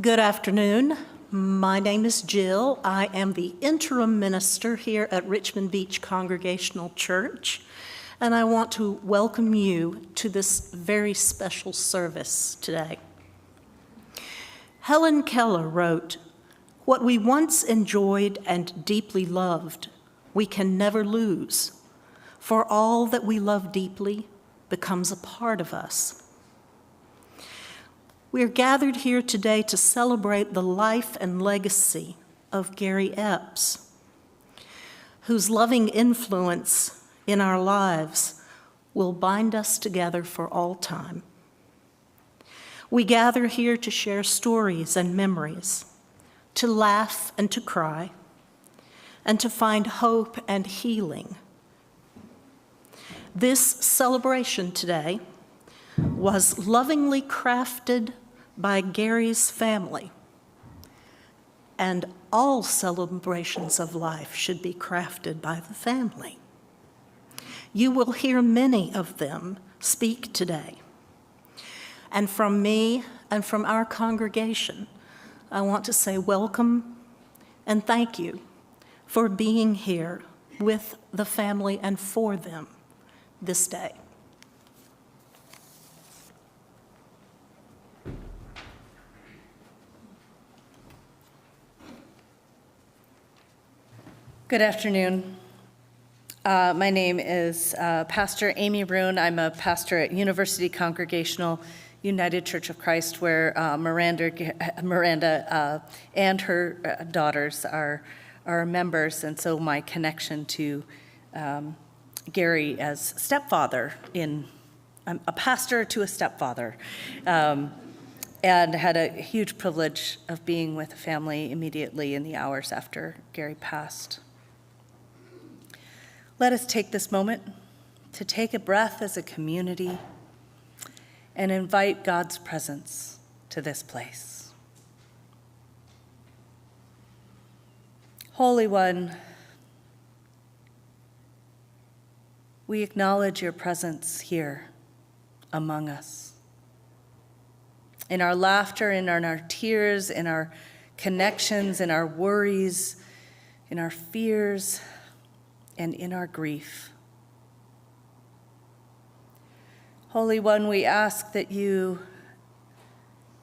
Good afternoon. My name is Jill. I am the interim minister here at Richmond Beach Congregational Church, and I want to welcome you to this very special service today. Helen Keller wrote, "What we once enjoyed and deeply loved, we can never lose, for all that we love deeply becomes a part of us." We are gathered here today to celebrate the life and legacy of Gary Epps, whose loving influence in our lives will bind us together for all time. We gather here to share stories and memories, to laugh and to cry, and to find hope and healing. This celebration today was lovingly crafted by Gary's family, and all celebrations of life should be crafted by the family. You will hear many of them speak today. And from me and from our congregation, I want to say welcome and thank you for being here with the family and for them this day. Good afternoon. My name is Pastor Amy Roon. I'm a pastor at University Congregational United Church of Christ, where Miranda and her daughters are members, and so my connection to Gary as stepfather I'm a pastor to a stepfather, and had a huge privilege of being with the family immediately in the hours after Gary passed. Let us take this moment to take a breath as a community and invite God's presence to this place. Holy One, we acknowledge your presence here among us. In our laughter, in our tears, in our connections, in our worries, in our fears, and in our grief. Holy One, we ask that you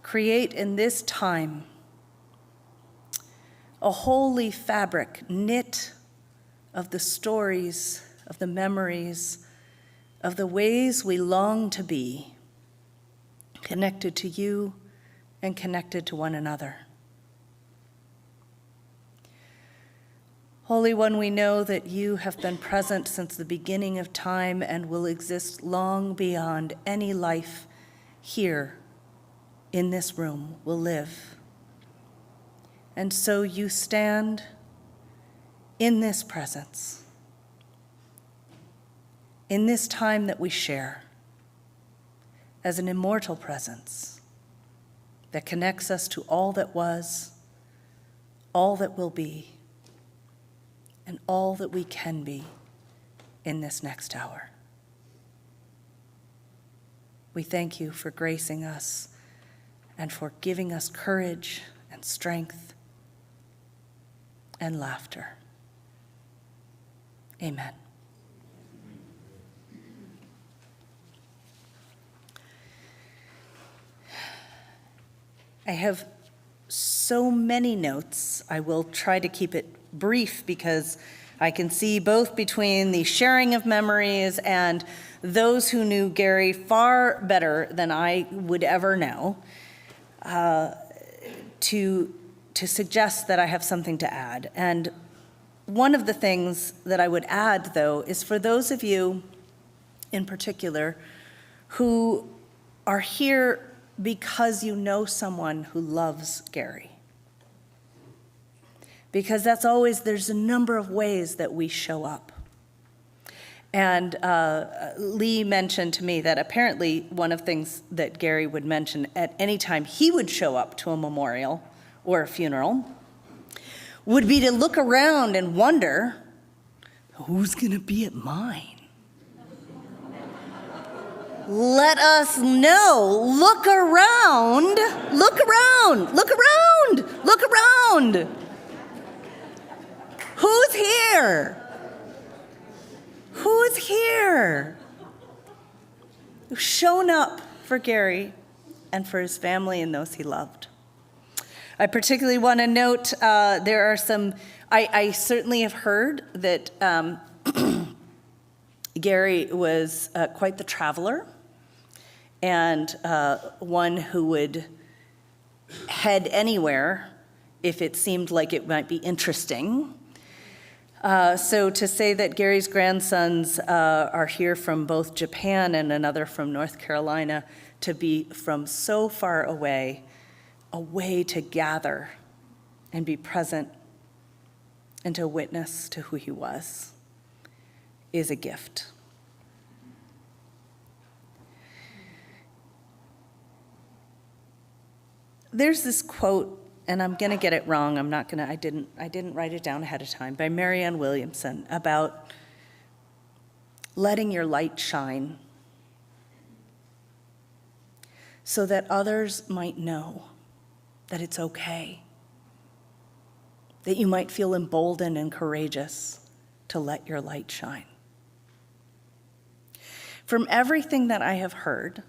create in this time a holy fabric knit of the stories, of the memories, of the ways we long to be connected to you and connected to one another. Holy One, we know that you have been present since the beginning of time and will exist long beyond any life here in this room will live. And so you stand in this presence, in this time that we share, as an immortal presence that connects us to all that was, all that will be, and all that we can be in this next hour. We thank you for gracing us and for giving us courage and strength and laughter. Amen. I have so many notes. I will try to keep it brief because I can see both between the sharing of memories and those who knew Gary far better than I would ever know, to suggest that I have something to add. And one of the things that I would add, though, is for those of you in particular who are here because you know someone who loves Gary. Because there's a number of ways that we show up. And Lee mentioned to me that apparently one of the things that Gary would mention at any time he would show up to a memorial or a funeral would be to look around and wonder, who's gonna be at mine? Let us know. Look around around, look around, look around. Who's here? Who's here? Who's shown up for Gary and for his family and those he loved? I particularly want to note there are some, I certainly have heard that Gary was quite the traveler and one who would head anywhere if it seemed like it might be interesting. So to say that Gary's grandsons are here from both Japan and another from North Carolina, to be from so far away, a way to gather and be present and to witness to who he was, is a gift. There's this quote, and I'm going to get it wrong. I didn't write it down ahead of time, by Marianne Williamson, about letting your light shine so that others might know that it's okay, that you might feel emboldened and courageous to let your light shine. From everything that I have heard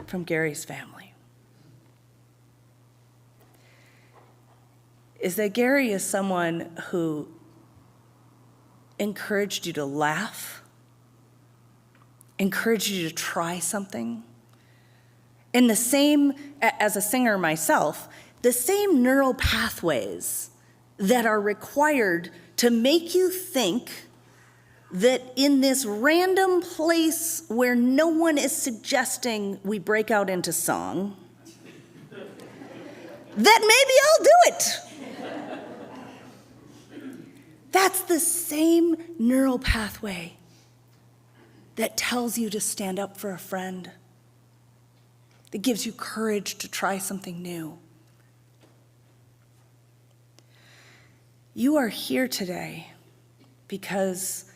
from Gary's family, is that Gary is someone who encouraged you to laugh, encouraged you to try something. In the same, as a singer myself, the same neural pathways that are required to make you think that in this random place where no one is suggesting we break out into song, that maybe I'll do it. That's the same neural pathway that tells you to stand up for a friend, that gives you courage to try something new. You are here today because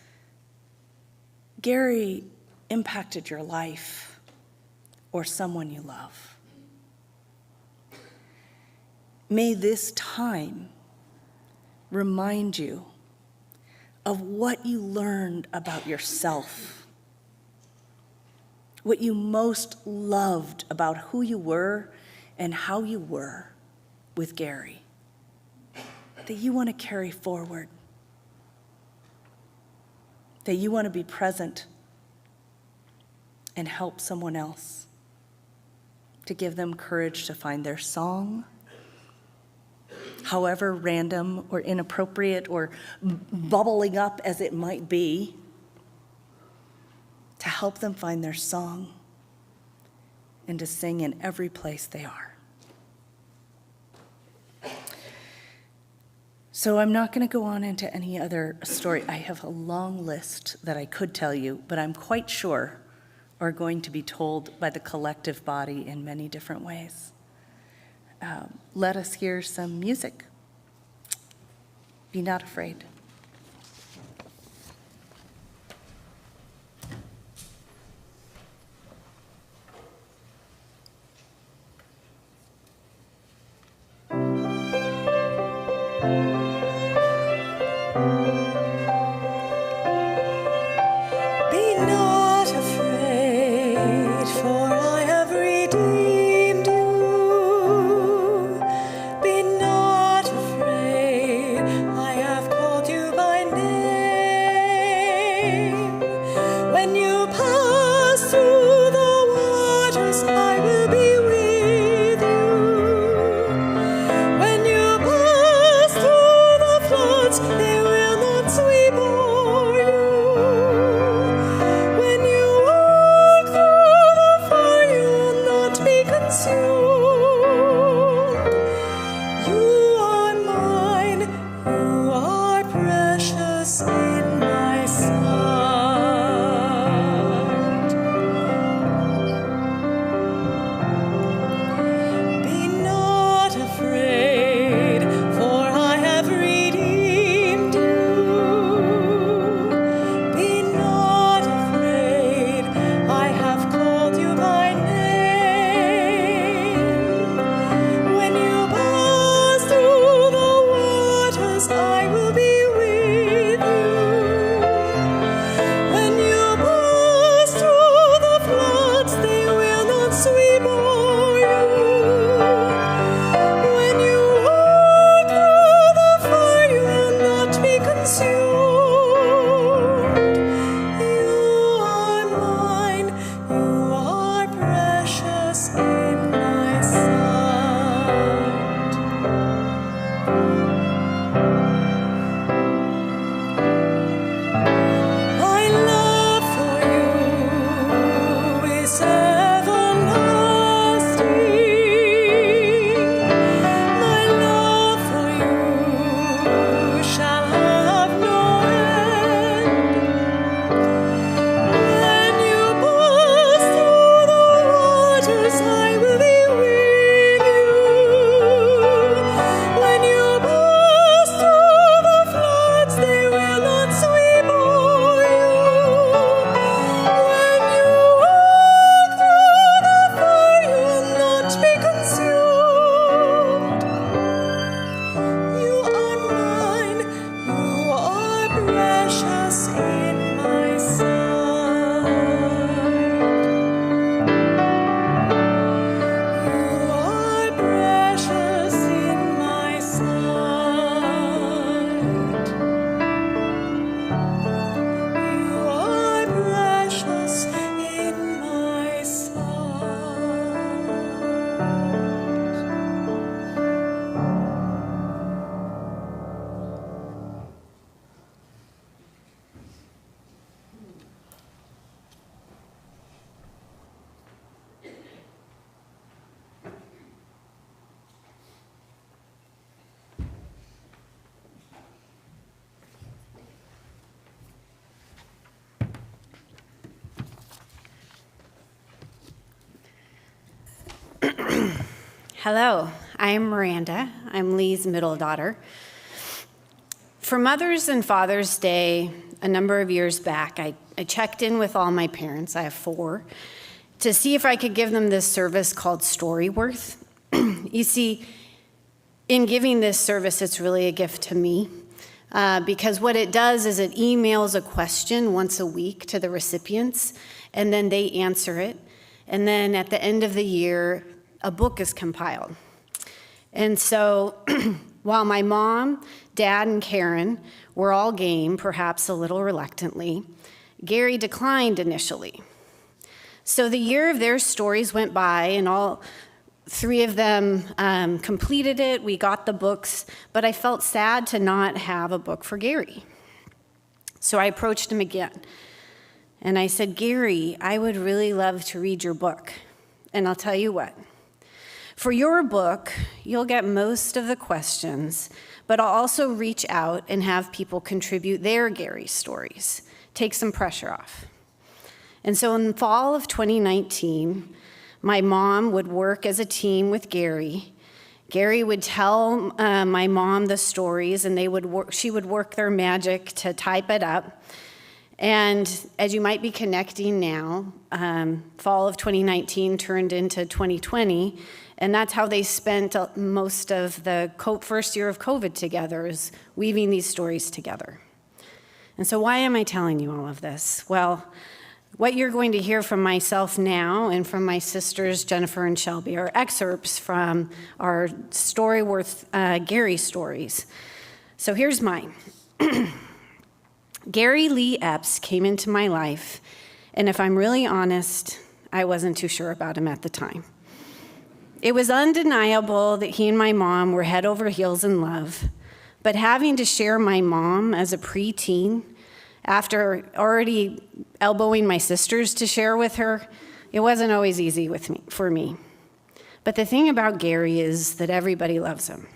Gary impacted your life or someone you love. May this time remind you of what you learned about yourself, what you most loved about who you were and how you were with Gary, that you want to carry forward, that you want to be present and help someone else, to give them courage to find their song, however random or inappropriate or bubbling up as it might be, to help them find their song and to sing in every place they are. So I'm not going to go on into any other story. I have a long list that I could tell you, but I'm quite sure are going to be told by the collective body in many different ways. Let us hear some music. Be not afraid. Hello, I'm Miranda. I'm Lee's middle daughter. For Mother's and Father's Day, a number of years back, I checked in with all my parents, I have 4, to see if I could give them this service called Storyworth. You see, in giving this service, it's really a gift to me, because what it does is it emails a question once a week to the recipients, and then they answer it. And then at the end of the year, a book is compiled. And so while my mom, Dad, and Karen were all game, perhaps a little reluctantly, Gary declined initially. So the year of their stories went by, and all 3 of them completed it. We got the books, but I felt sad to not have a book for Gary. So I approached him again. And I said, Gary, I would really love to read your book. And I'll tell you what, for your book, you'll get most of the questions, but I'll also reach out and have people contribute their Gary stories, take some pressure off. And so in the fall of 2019, my mom would work as a team with Gary. Gary would tell my mom the stories, and she would work their magic to type it up. And as you might be connecting now, fall of 2019 turned into 2020, and that's how they spent most of the first year of COVID together, is weaving these stories together. And so why am I telling you all of this? Well, what you're going to hear from myself now and from my sisters, Jennifer and Shelby, are excerpts from our Storyworth Gary stories. So here's mine. Gary Lee Epps came into my life, and if I'm really honest, I wasn't too sure about him at the time. It was undeniable that he and my mom were head over heels in love, but having to share my mom as a preteen, after already elbowing my sisters to share with her, it wasn't always easy for me. But the thing about Gary is that everybody loves him,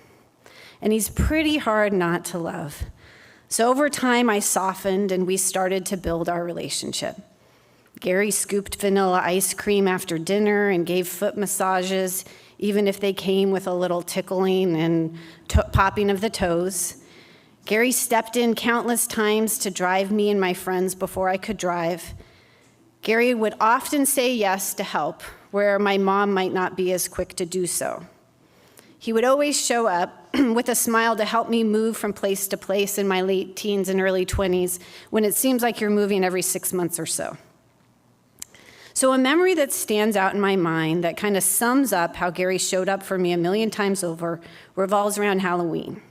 and he's pretty hard not to love. So over time, I softened, and we started to build our relationship. Gary scooped vanilla ice cream after dinner and gave foot massages, even if they came with a little tickling and popping of the toes. Gary stepped in countless times to drive me and my friends before I could drive. Gary would often say yes to help, where my mom might not be as quick to do so. He would always show up with a smile to help me move from place to place in my late teens and early 20s, when it seems like you're moving every 6 months or so. So a memory that stands out in my mind that kind of sums up how Gary showed up for me a million times over revolves around Halloween.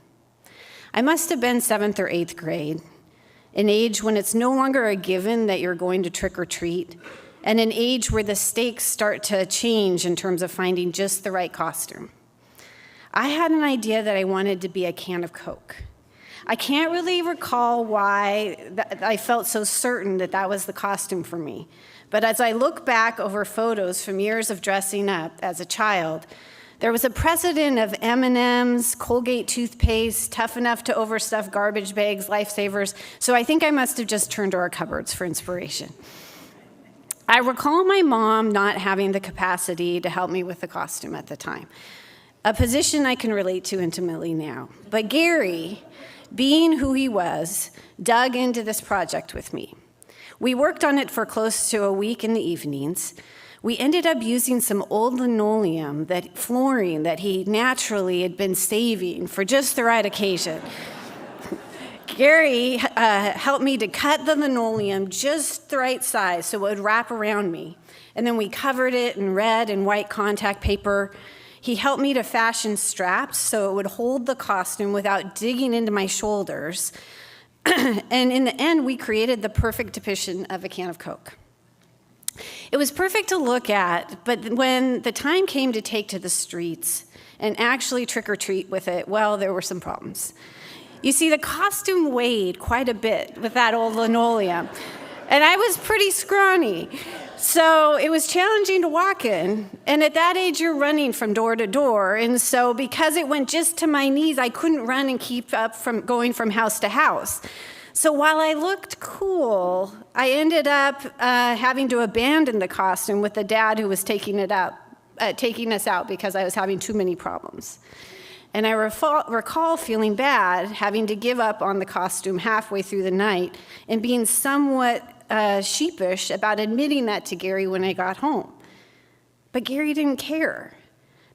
I must have been 7th or 8th grade, an age when it's no longer a given that you're going to trick or treat, and an age where the stakes start to change in terms of finding just the right costume. I had an idea that I wanted to be a can of Coke. I can't really recall why I felt so certain that that was the costume for me. But as I look back over photos from years of dressing up as a child, there was a precedent of M&Ms, Colgate toothpaste, tough enough to overstuff garbage bags, lifesavers, so I think I must have just turned to our cupboards for inspiration. I recall my mom not having the capacity to help me with the costume at the time, a position I can relate to intimately now. But Gary, being who he was, dug into this project with me. We worked on it for close to a week in the evenings. We ended up using some old linoleum, flooring that he naturally had been saving for just the right occasion. Gary helped me to cut the linoleum just the right size so it would wrap around me. And then we covered it in red and white contact paper. He helped me to fashion straps so it would hold the costume without digging into my shoulders. And in the end, we created the perfect depiction of a can of Coke. It was perfect to look at, but when the time came to take to the streets and actually trick or treat with it, well, there were some problems. You see, the costume weighed quite a bit with that old linoleum, and I was pretty scrawny. So it was challenging to walk in, and at that age, you're running from door to door, and so because it went just to my knees, I couldn't run and keep up from going from house to house. So while I looked cool, I ended up having to abandon the costume with the dad who was taking it up taking us out because I was having too many problems. And I recall feeling bad, having to give up on the costume halfway through the night and being somewhat sheepish about admitting that to Gary when I got home. But Gary didn't care,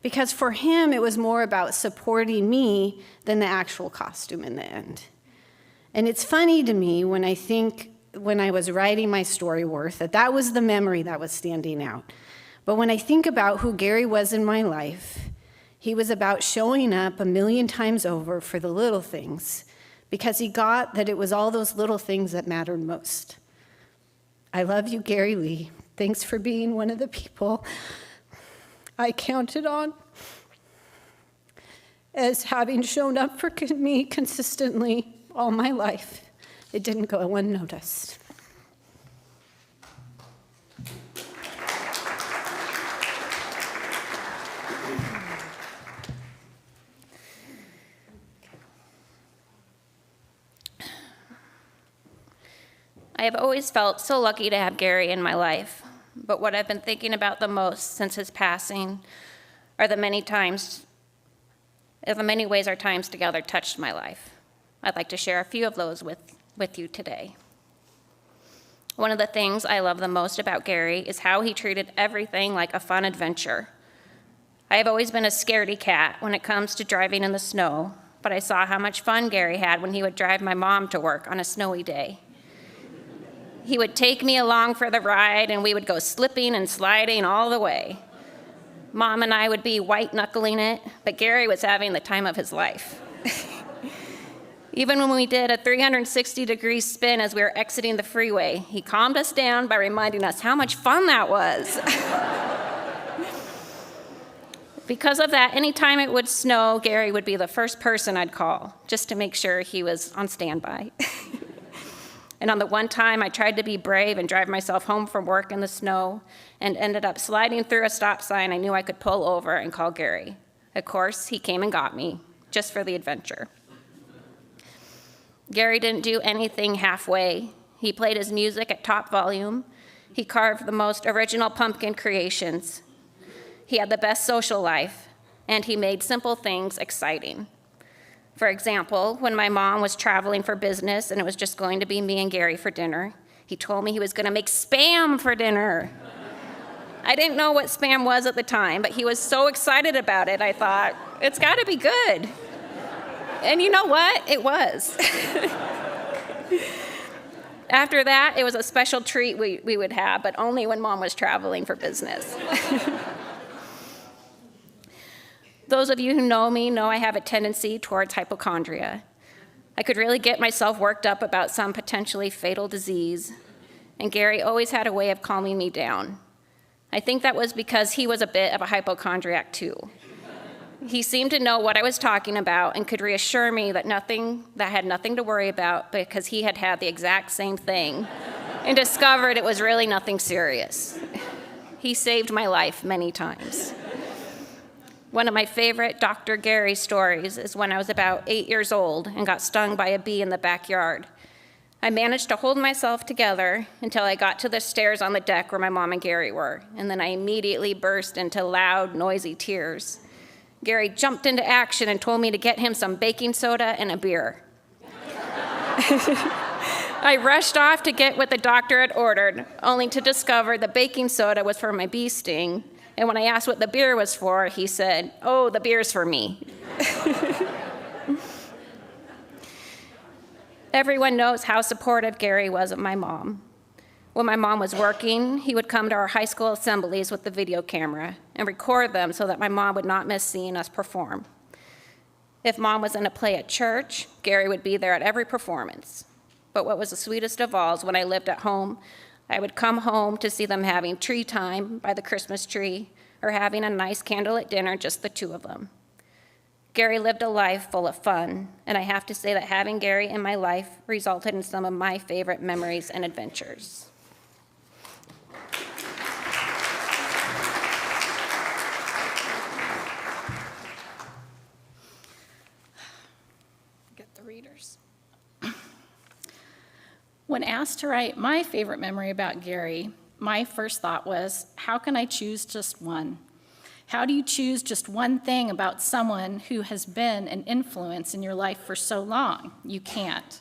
because for him it was more about supporting me than the actual costume in the end. And it's funny to me when I think, when I was writing my story, Worth, that was the memory that was standing out. But when I think about who Gary was in my life, he was about showing up 1,000,000 times over for the little things, because he got that it was all those little things that mattered most. I love you, Gary Lee. Thanks for being one of the people I counted on as having shown up for me consistently all my life. It didn't go unnoticed. I have always felt so lucky to have Gary in my life, but what I've been thinking about the most since his passing are the many ways our times together touched my life. I'd like to share a few of those with you today. One of the things I love the most about Gary is how he treated everything like a fun adventure. I have always been a scaredy cat when it comes to driving in the snow, but I saw how much fun Gary had when he would drive my mom to work on a snowy day. He would take me along for the ride, and we would go slipping and sliding all the way. Mom and I would be white-knuckling it, but Gary was having the time of his life. Even when we did a 360-degree spin as we were exiting the freeway, he calmed us down by reminding us how much fun that was. Because of that, anytime it would snow, Gary would be the first person I'd call, just to make sure he was on standby. And on the one time I tried to be brave and drive myself home from work in the snow and ended up sliding through a stop sign, I knew I could pull over and call Gary. Of course, he came and got me, just for the adventure. Gary didn't do anything halfway. He played his music at top volume. He carved the most original pumpkin creations. He had the best social life, and he made simple things exciting. For example, when my mom was traveling for business and it was just going to be me and Gary for dinner, he told me he was going to make Spam for dinner. I didn't know what Spam was at the time, but he was so excited about it, I thought, it's got to be good. And you know what? It was. After that, it was a special treat we would have, but only when Mom was traveling for business. Those of you who know me know I have a tendency towards hypochondria. I could really get myself worked up about some potentially fatal disease, and Gary always had a way of calming me down. I think that was because he was a bit of a hypochondriac too. He seemed to know what I was talking about and could reassure me that I had nothing to worry about because he had had the exact same thing and discovered it was really nothing serious. He saved my life many times. One of my favorite Dr. Gary stories is when I was about 8 years old and got stung by a bee in the backyard. I managed to hold myself together until I got to the stairs on the deck where my mom and Gary were, and then I immediately burst into loud, noisy tears. Gary jumped into action and told me to get him some baking soda and a beer. I rushed off to get what the doctor had ordered, only to discover the baking soda was for my bee sting. And when I asked what the beer was for, he said, "Oh, the beer's for me." Everyone knows how supportive Gary was of my mom. When my mom was working, he would come to our high school assemblies with the video camera and record them so that my mom would not miss seeing us perform. If Mom was in a play at church, Gary would be there at every performance. But what was the sweetest of all is when I lived at home, I would come home to see them having tree time by the Christmas tree or having a nice candlelit dinner, just the two of them. Gary lived a life full of fun, and I have to say that having Gary in my life resulted in some of my favorite memories and adventures. Get the readers. When asked to write my favorite memory about Gary, my first thought was, how can I choose just one? How do you choose just one thing about someone who has been an influence in your life for so long? You can't.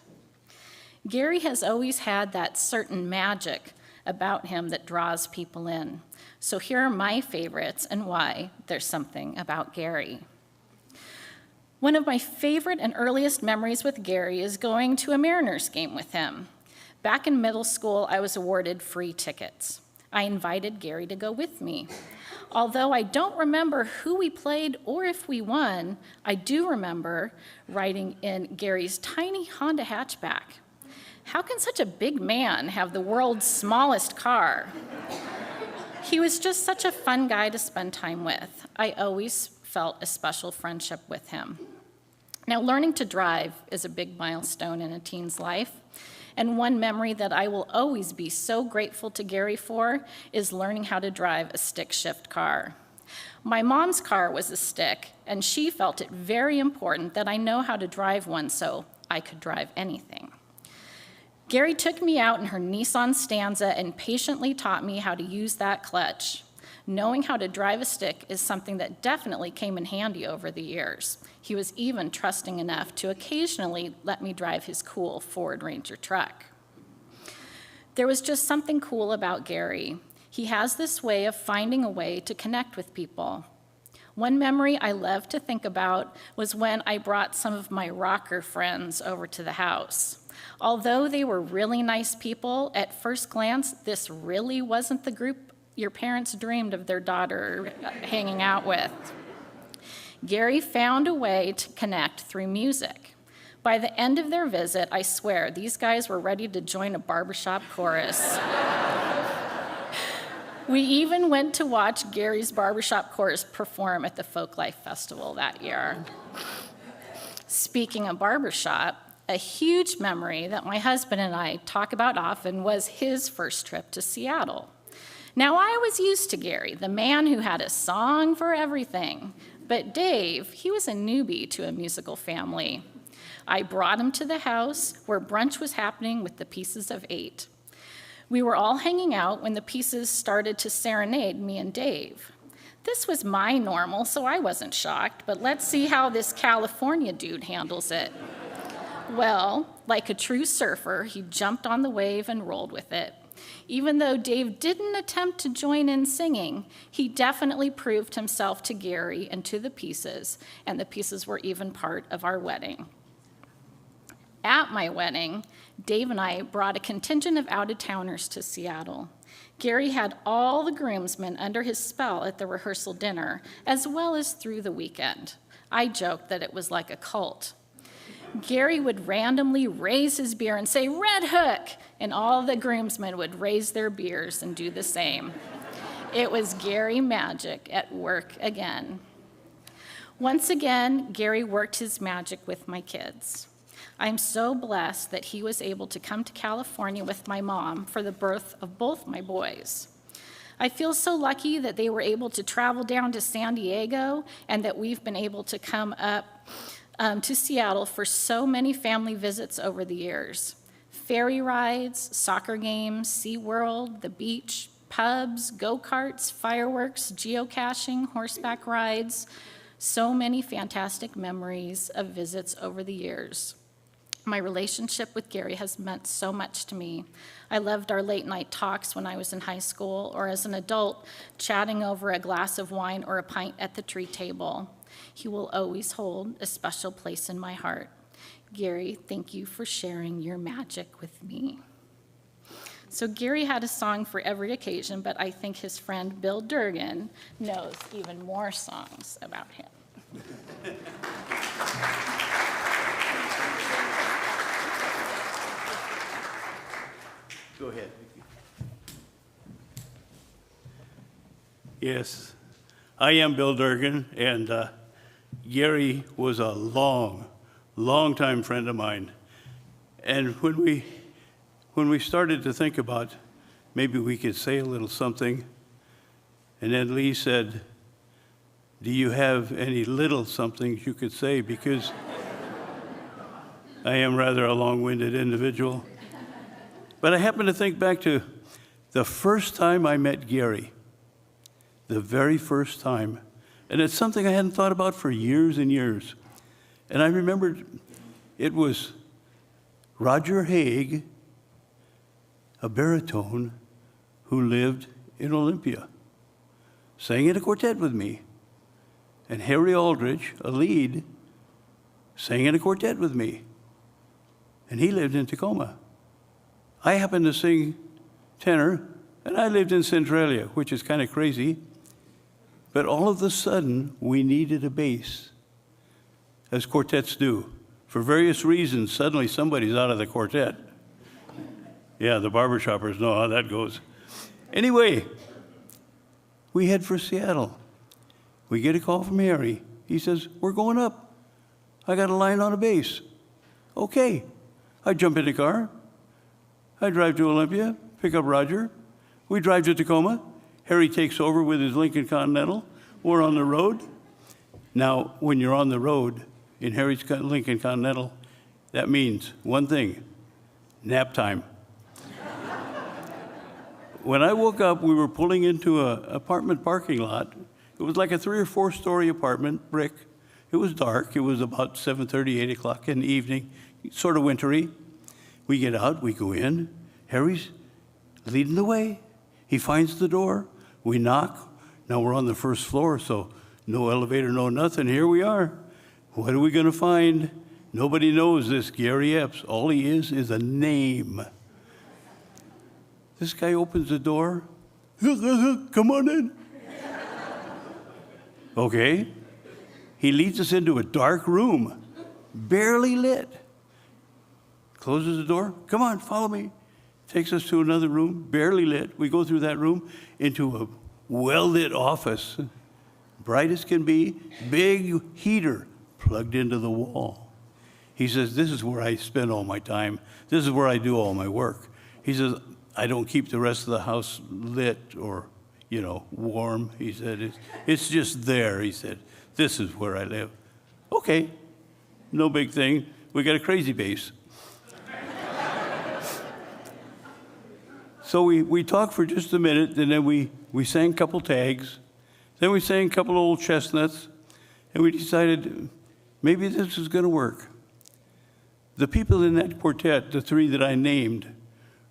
Gary has always had that certain magic about him that draws people in. So here are my favorites and why there's something about Gary. One of my favorite and earliest memories with Gary is going to a Mariners game with him. Back in middle school, I was awarded free tickets. I invited Gary to go with me. Although I don't remember who we played or if we won, I do remember riding in Gary's tiny Honda hatchback. How can such a big man have the world's smallest car? He was just such a fun guy to spend time with. I always felt a special friendship with him. Now, learning to drive is a big milestone in a teen's life, and one memory that I will always be so grateful to Gary for is learning how to drive a stick shift car. My mom's car was a stick, and she felt it very important that I know how to drive one so I could drive anything. Gary took me out in her Nissan Stanza and patiently taught me how to use that clutch. Knowing how to drive a stick is something that definitely came in handy over the years. He was even trusting enough to occasionally let me drive his cool Ford Ranger truck. There was just something cool about Gary. He has this way of finding a way to connect with people. One memory I love to think about was when I brought some of my rocker friends over to the house. Although they were really nice people, at first glance, this really wasn't the group your parents dreamed of their daughter hanging out with. Gary found a way to connect through music. By the end of their visit, I swear, these guys were ready to join a barbershop chorus. We even went to watch Gary's barbershop chorus perform at the Folklife Festival that year. Speaking of barbershop, a huge memory that my husband and I talk about often was his first trip to Seattle. Now, I was used to Gary, the man who had a song for everything, but Dave, he was a newbie to a musical family. I brought him to the house where brunch was happening with the Pieces of 8. We were all hanging out when the Pieces started to serenade me and Dave. This was my normal, so I wasn't shocked, but let's see how this California dude handles it. Well, like a true surfer, he jumped on the wave and rolled with it. Even though Dave didn't attempt to join in singing, he definitely proved himself to Gary and to the Pieces, and the Pieces were even part of our wedding. At my wedding, Dave and I brought a contingent of out-of-towners to Seattle. Gary had all the groomsmen under his spell at the rehearsal dinner, as well as through the weekend. I joked that it was like a cult. Gary would randomly raise his beer and say, "Red Hook," and all the groomsmen would raise their beers and do the same. It was Gary magic at work again. Once again, Gary worked his magic with my kids. I'm so blessed that he was able to come to California with my mom for the birth of both my boys. I feel so lucky that they were able to travel down to San Diego and that we've been able to come up to Seattle for so many family visits over the years. Ferry rides, soccer games, SeaWorld, the beach, pubs, go-karts, fireworks, geocaching, horseback rides. So many fantastic memories of visits over the years. My relationship with Gary has meant so much to me. I loved our late night talks when I was in high school or as an adult, chatting over a glass of wine or a pint at the tree table. He will always hold a special place in my heart. Gary, thank you for sharing your magic with me. So Gary had a song for every occasion, but I think his friend Bill Durgan knows even more songs about him. Go ahead. Yes, I am Bill Durgan, and Gary was a long-time friend of mine. And when we started to think about maybe we could say a little something, and then Lee said, "Do you have any little somethings you could say?" Because I am rather a long-winded individual. But I happened to think back to the first time I met Gary, the very first time. And it's something I hadn't thought about for years and years. And I remembered it was Roger Haig, a baritone who lived in Olympia, sang in a quartet with me. And Harry Aldrich, a lead, sang in a quartet with me. And he lived in Tacoma. I happened to sing tenor, and I lived in Centralia, which is kind of crazy. But all of a sudden, we needed a bass, as quartets do. For various reasons, suddenly somebody's out of the quartet. Yeah, the barbershoppers know how that goes. Anyway, we head for Seattle. We get a call from Harry. He says, we're going up. I got a line on a bass. Okay. I jump in the car. I drive to Olympia, pick up Roger. We drive to Tacoma. Harry takes over with his Lincoln Continental. We're on the road. Now, when you're on the road in Harry's Lincoln Continental, that means one thing, nap time. When I woke up, we were pulling into an apartment parking lot. It was like a 3 or 4 story apartment, brick. It was dark. It was about 7:30, 8 o'clock in the evening, sort of wintry. We get out, we go in. Harry's leading the way. He finds the door. We knock. Now we're on the first floor, so no elevator, no nothing. Here we are. What are we going to find? Nobody knows this Gary Epps. All he is a name. This guy opens the door. Come on in. Okay. He leads us into a dark room, barely lit. Closes the door. Come on, follow me. Takes us to another room, barely lit. We go through that room into a well-lit office, bright as can be, big heater plugged into the wall. He says, this is where I spend all my time. This is where I do all my work. He says, I don't keep the rest of the house lit or, warm. He said, it's just there. He said, this is where I live. Okay, no big thing. We got a crazy bass. So we talked for just a minute, and then we sang a couple tags. Then we sang a couple old chestnuts, and we decided maybe this is going to work. The people in that quartet, the 3 that I named,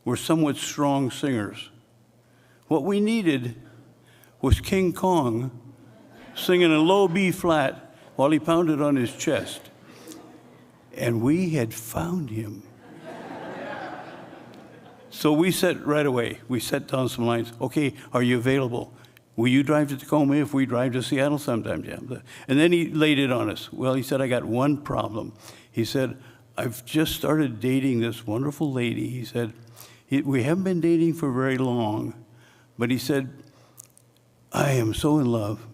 were somewhat strong singers. What we needed was King Kong singing a low B flat while he pounded on his chest. And we had found him. So we said right away, we set down some lines. Okay, are you available? Will you drive to Tacoma if we drive to Seattle sometime? Yeah. And then he laid it on us. Well, he said, I got one problem. He said, I've just started dating this wonderful lady. He said, we haven't been dating for very long, but he said, I am so in love.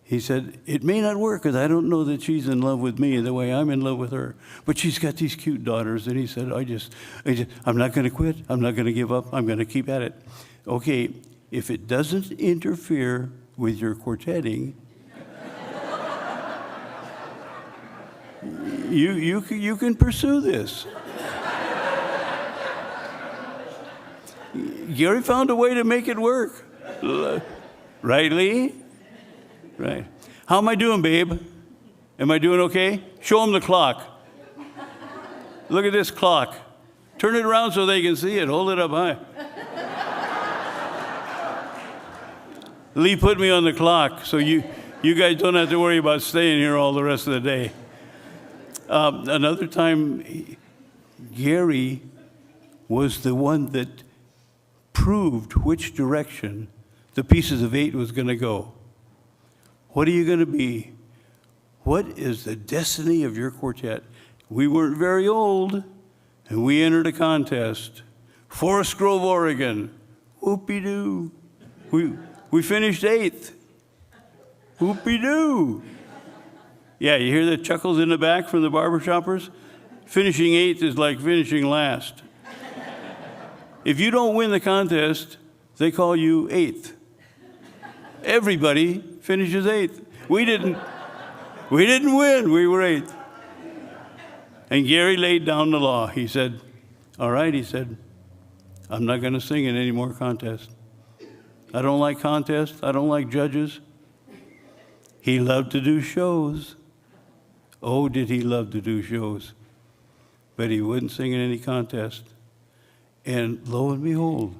He said, it may not work because I don't know that she's in love with me the way I'm in love with her. But she's got these cute daughters. And he said, I'm not going to quit. I'm not going to give up. I'm going to keep at it. Okay, if it doesn't interfere with your quartetting, you can pursue this. Gary found a way to make it work. Right, Lee? Right. How am I doing, babe? Am I doing okay? Show them the clock. Look at this clock. Turn it around so they can see it. Hold it up high. Lee put me on the clock, so you guys don't have to worry about staying here all the rest of the day. Another time, Gary was the one that proved which direction the Pieces of 8 was going to go. What are you going to be? What is the destiny of your quartet? We weren't very old, and we entered a contest. Forest Grove, Oregon. Whoopie-doo. We finished 8th. Whoopie-doo. Yeah, you hear the chuckles in the back from the barbershoppers? Finishing 8th is like finishing last. If you don't win the contest, they call you 8th. Everybody finishes 8th. We didn't win. We were 8th. And Gary laid down the law. He said, all right, he said, I'm not going to sing in any more contests. I don't like contests. I don't like judges. He loved to do shows. Oh, did he love to do shows. But he wouldn't sing in any contest. And lo and behold,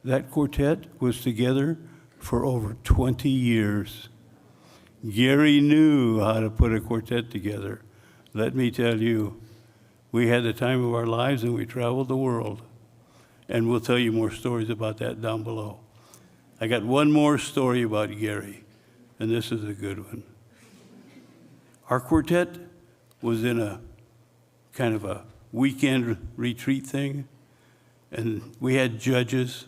that quartet was together for over 20 years. Gary knew how to put a quartet together. Let me tell you, we had the time of our lives and we traveled the world. And we'll tell you more stories about that down below. I got one more story about Gary, and this is a good one. Our quartet was in a kind of a weekend retreat thing, and we had judges,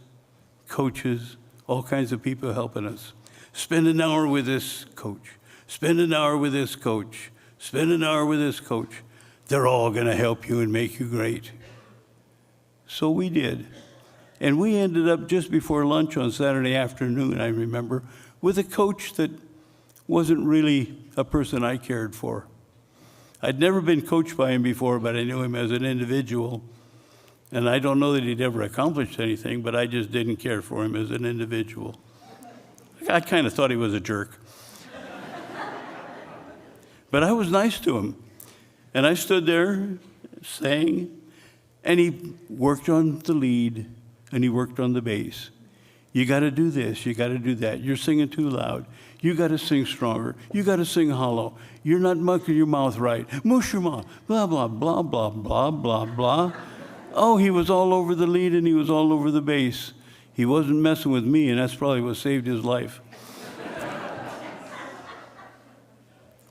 coaches, all kinds of people helping us. Spend an hour with this coach. Spend an hour with this coach. Spend an hour with this coach. They're all going to help you and make you great. So we did. And we ended up just before lunch on Saturday afternoon, I remember, with a coach that wasn't really a person I cared for. I'd never been coached by him before, but I knew him as an individual. And I don't know that he'd ever accomplished anything, but I just didn't care for him as an individual. I kind of thought he was a jerk. But I was nice to him. And I stood there, sang, and he worked on the lead, and he worked on the bass. You got to do this, you got to do that. You're singing too loud. You got to sing stronger. You got to sing hollow. You're not mucking your mouth right. Mush your mouth. Blah, blah, blah, blah, blah, blah, blah. Oh, he was all over the lead and he was all over the bass. He wasn't messing with me, and that's probably what saved his life.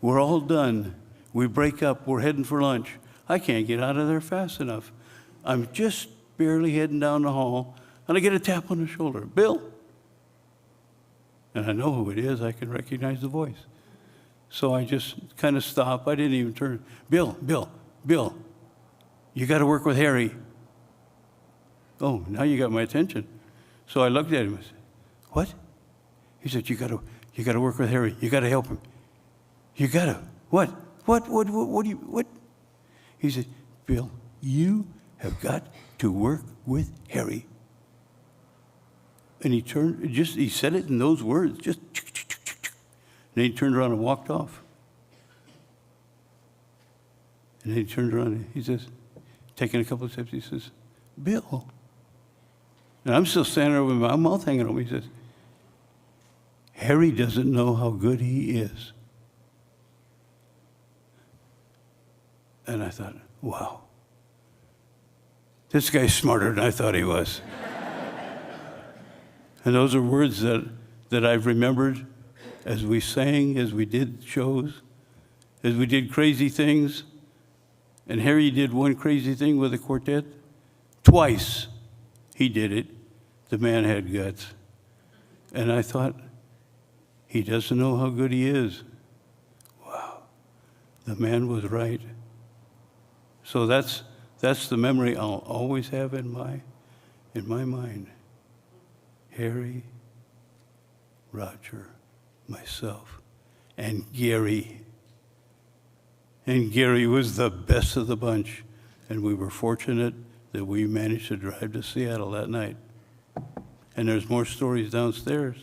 We're all done. We break up. We're heading for lunch. I can't get out of there fast enough. I'm just barely heading down the hall, and I get a tap on the shoulder. Bill? And I know who it is. I can recognize the voice. So I just kind of stop. I didn't even turn. Bill, you got to work with Harry. Oh, now you got my attention. So I looked at him and said, what? He said, you got to work with Harry. You got to help him. You got to. What do you, what? He said, Bill, you have got to work with Harry. And he said it in those words, just, and then he turned around and walked off. And then he turned around and he says, taking a couple of steps, he says, Bill. And I'm still standing there with my mouth hanging open. He says, Harry doesn't know how good he is. And I thought, wow, this guy's smarter than I thought he was. And those are words that I've remembered as we sang, as we did shows, as we did crazy things. And Harry did one crazy thing with a quartet. Twice he did it. The man had guts. And I thought, he doesn't know how good he is. Wow, the man was right. So that's the memory I'll always have in my mind. Harry, Roger, myself, and Gary. And Gary was the best of the bunch. And we were fortunate that we managed to drive to Seattle that night. And there's more stories downstairs.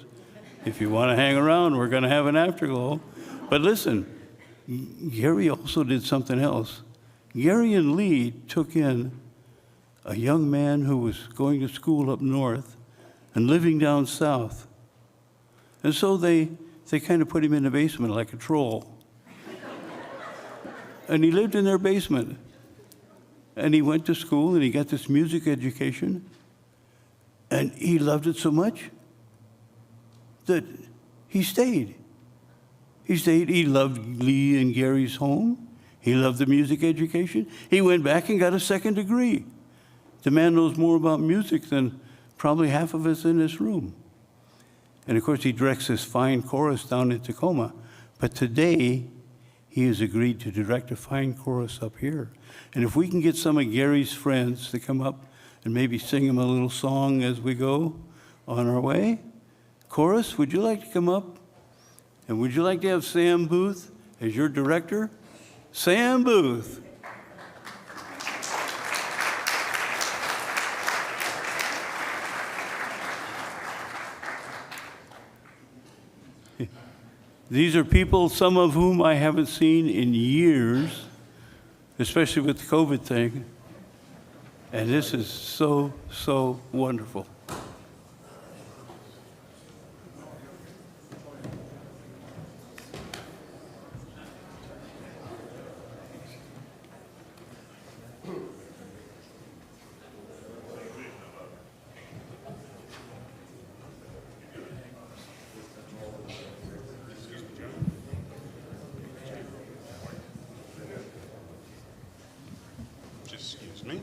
If you want to hang around, we're going to have an afterglow. But listen, Gary also did something else. Gary and Lee took in a young man who was going to school up north and living down south. And so they kind of put him in the basement like a troll. And he lived in their basement. And he went to school and he got this music education. And he loved it so much that he stayed. He loved Lee and Gary's home. He loved the music education. He went back and got a second degree. The man knows more about music than probably half of us in this room. And of course, he directs this fine chorus down in Tacoma. But today, he has agreed to direct a fine chorus up here. And if we can get some of Gary's friends to come up and maybe sing him a little song as we go on our way. Chorus, would you like to come up? And would you like to have Sam Booth as your director? Sam Booth. These are people, some of whom I haven't seen in years, especially with the COVID thing. And this is so, so wonderful. Excuse me.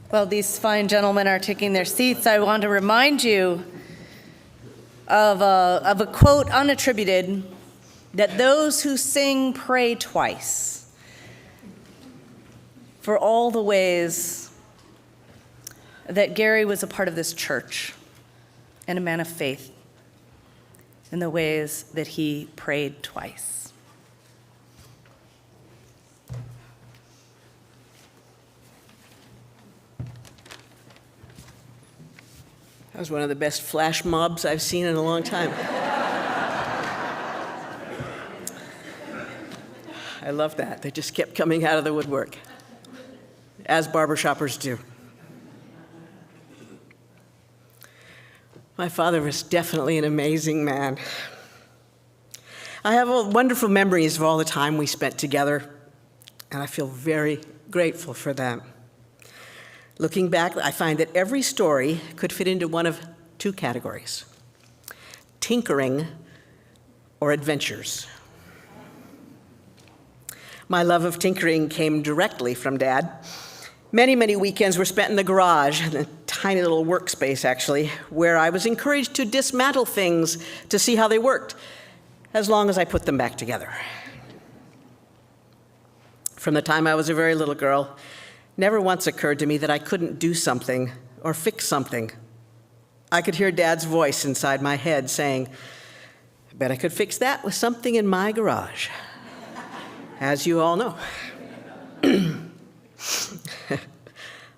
While these fine gentlemen are taking their seats, I want to remind you of a quote unattributed, that those who sing pray twice, for all the ways that Gary was a part of this church and a man of faith, in the ways that he prayed twice. That was one of the best flash mobs I've seen in a long time. I love that. They just kept coming out of the woodwork, as barbershoppers do. My father was definitely an amazing man. I have wonderful memories of all the time we spent together, and I feel very grateful for them. Looking back, I find that every story could fit into one of two categories: tinkering or adventures. My love of tinkering came directly from Dad. Many, many weekends were spent in the garage, in a tiny little workspace, actually, where I was encouraged to dismantle things to see how they worked, as long as I put them back together. From the time I was a very little girl, never once occurred to me that I couldn't do something or fix something. I could hear Dad's voice inside my head saying, "I bet I could fix that with something in my garage," as you all know.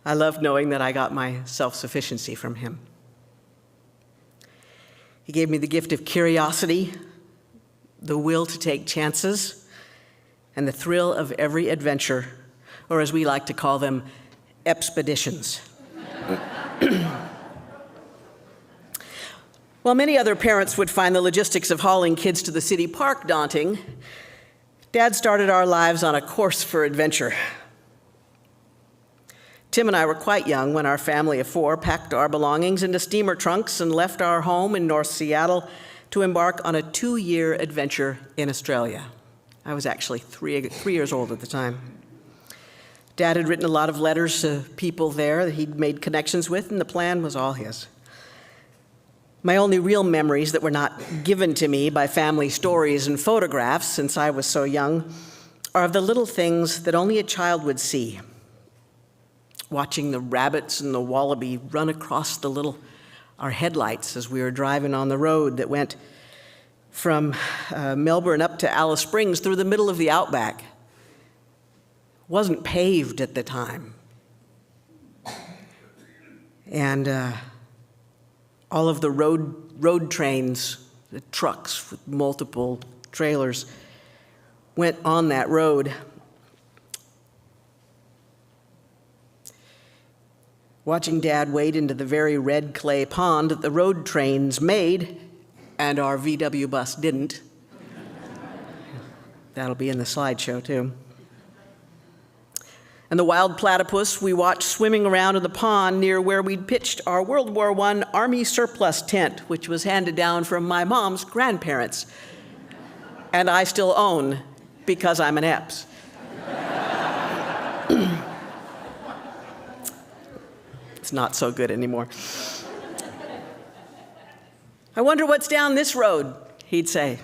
I loved knowing that I got my self-sufficiency from him. He gave me the gift of curiosity, the will to take chances, and the thrill of every adventure, or as we like to call them, expeditions. While many other parents would find the logistics of hauling kids to the city park daunting, Dad started our lives on a course for adventure. Tim and I were quite young when our family of 4 packed our belongings into steamer trunks and left our home in North Seattle to embark on a 2-year adventure in Australia. I was actually 3 years old at the time. Dad had written a lot of letters to people there that he'd made connections with, and the plan was all his. My only real memories that were not given to me by family stories and photographs since I was so young are of the little things that only a child would see. Watching the rabbits and the wallaby run across our headlights as we were driving on the road that went from Melbourne up to Alice Springs through the middle of the outback. It wasn't paved at the time. And all of the road trains, the trucks with multiple trailers, went on that road. Watching Dad wade into the very red clay pond that the road trains made, and our VW bus didn't. That'll be in the slideshow, too. And the wild platypus we watched swimming around in the pond near where we'd pitched our World War I Army surplus tent, which was handed down from my mom's grandparents, and I still own because I'm an Epps. It's not so good anymore. "I wonder what's down this road," he'd say.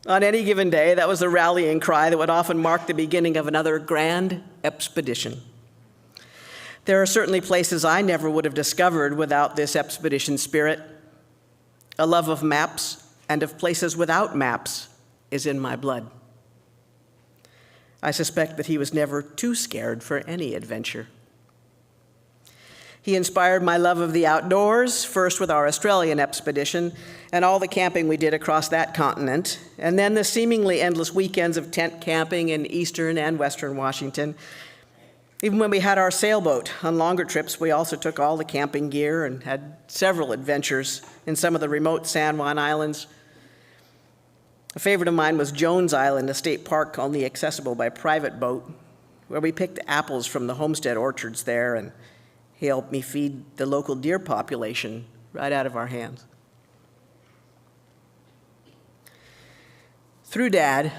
On any given day, that was the rallying cry that would often mark the beginning of another grand expedition. There are certainly places I never would have discovered without this expedition spirit. A love of maps and of places without maps is in my blood. I suspect that he was never too scared for any adventure. He inspired my love of the outdoors, first with our Australian expedition and all the camping we did across that continent, and then the seemingly endless weekends of tent camping in eastern and western Washington. Even when we had our sailboat on longer trips, we also took all the camping gear and had several adventures in some of the remote San Juan Islands. A favorite of mine was Jones Island, a state park only accessible by private boat, where we picked apples from the homestead orchards there, and he helped me feed the local deer population right out of our hands. Through Dad,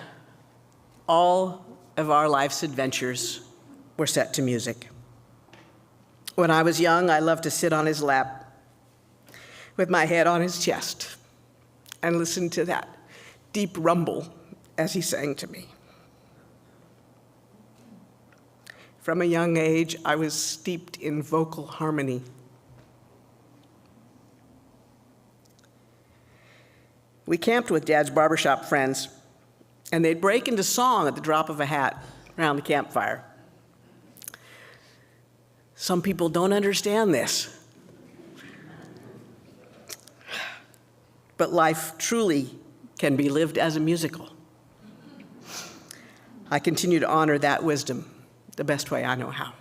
all of our life's adventures were set to music. When I was young, I loved to sit on his lap with my head on his chest and listen to that deep rumble as he sang to me. From a young age, I was steeped in vocal harmony. We camped with Dad's barbershop friends, and they'd break into song at the drop of a hat around the campfire. Some people don't understand this, but life truly can be lived as a musical. I continue to honor that wisdom the best way I know how.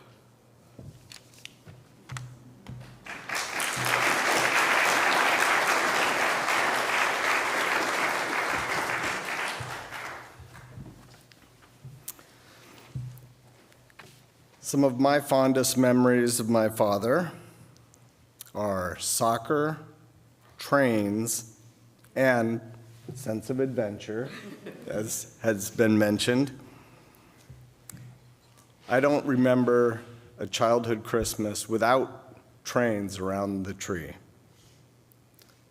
Some of my fondest memories of my father are soccer, trains, and sense of adventure, as has been mentioned. I don't remember a childhood Christmas without trains around the tree.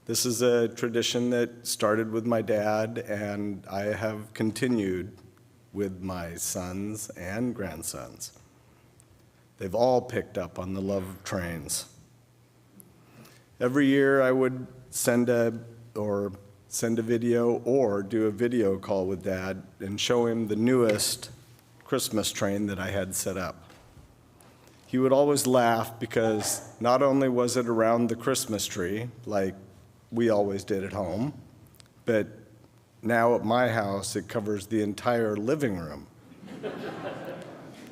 This is a tradition that started with my dad, and I have continued with my sons and grandsons. They've all picked up on the love of trains. Every year I would send a video or do a video call with Dad and show him the newest Christmas train that I had set up. He would always laugh because not only was it around the Christmas tree, like we always did at home, but now at my house it covers the entire living room.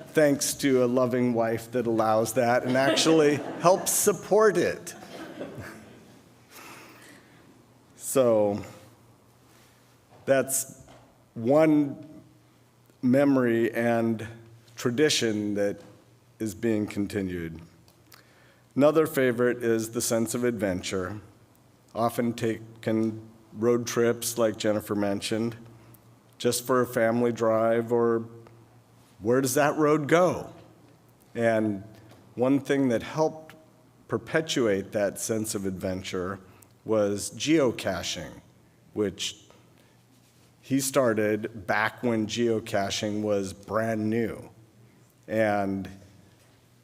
Thanks to a loving wife that allows that and actually helps support it. So that's one memory and tradition that is being continued. Another favorite is the sense of adventure, often taken road trips like Jennifer mentioned, just for a family drive or where does that road go? And one thing that helped perpetuate that sense of adventure was geocaching, which he started back when geocaching was brand new and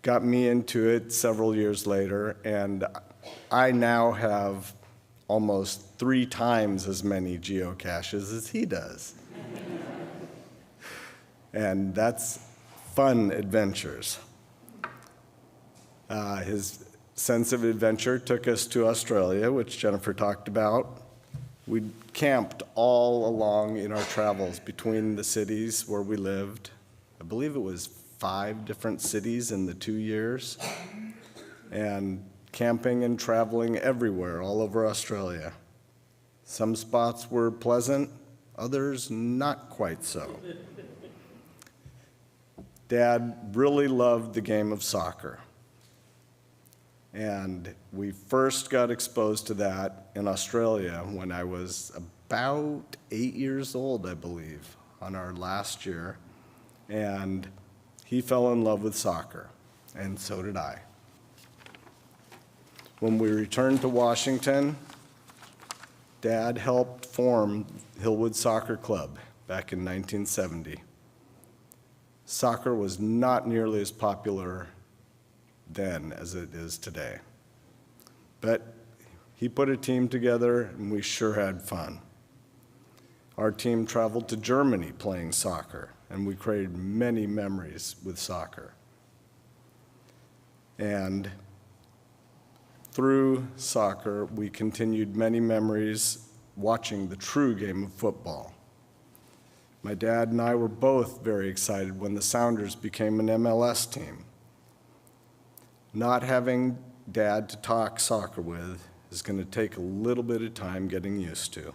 got me into it several years later. And I now have almost 3 times as many geocaches as he does. And that's fun adventures. His sense of adventure took us to Australia, which Jennifer talked about. We camped all along in our travels between the cities where we lived. I believe it was 5 different cities in the 2 years. And camping and traveling everywhere, all over Australia. Some spots were pleasant, others not quite so. Dad really loved the game of soccer. And we first got exposed to that in Australia when I was about 8 years old, I believe, on our last year. And he fell in love with soccer, and so did I. When we returned to Washington, Dad helped form Hillwood Soccer Club back in 1970. Soccer was not nearly as popular then as it is today. But he put a team together, and we sure had fun. Our team traveled to Germany playing soccer, and we created many memories with soccer. And through soccer, we continued many memories watching the true game of football. My dad and I were both very excited when the Sounders became an MLS team. Not having Dad to talk soccer with is going to take a little bit of time getting used to.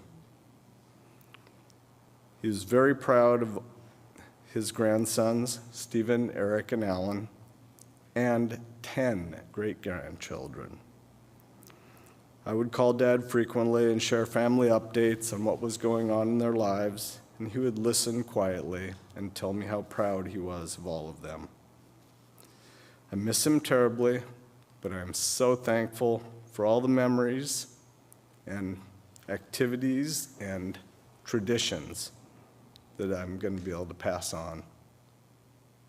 He was very proud of his grandsons, Stephen, Eric, and Alan, and 10 great-grandchildren. I would call Dad frequently and share family updates on what was going on in their lives, and he would listen quietly and tell me how proud he was of all of them. I miss him terribly, but I'm so thankful for all the memories and activities and traditions that I'm going to be able to pass on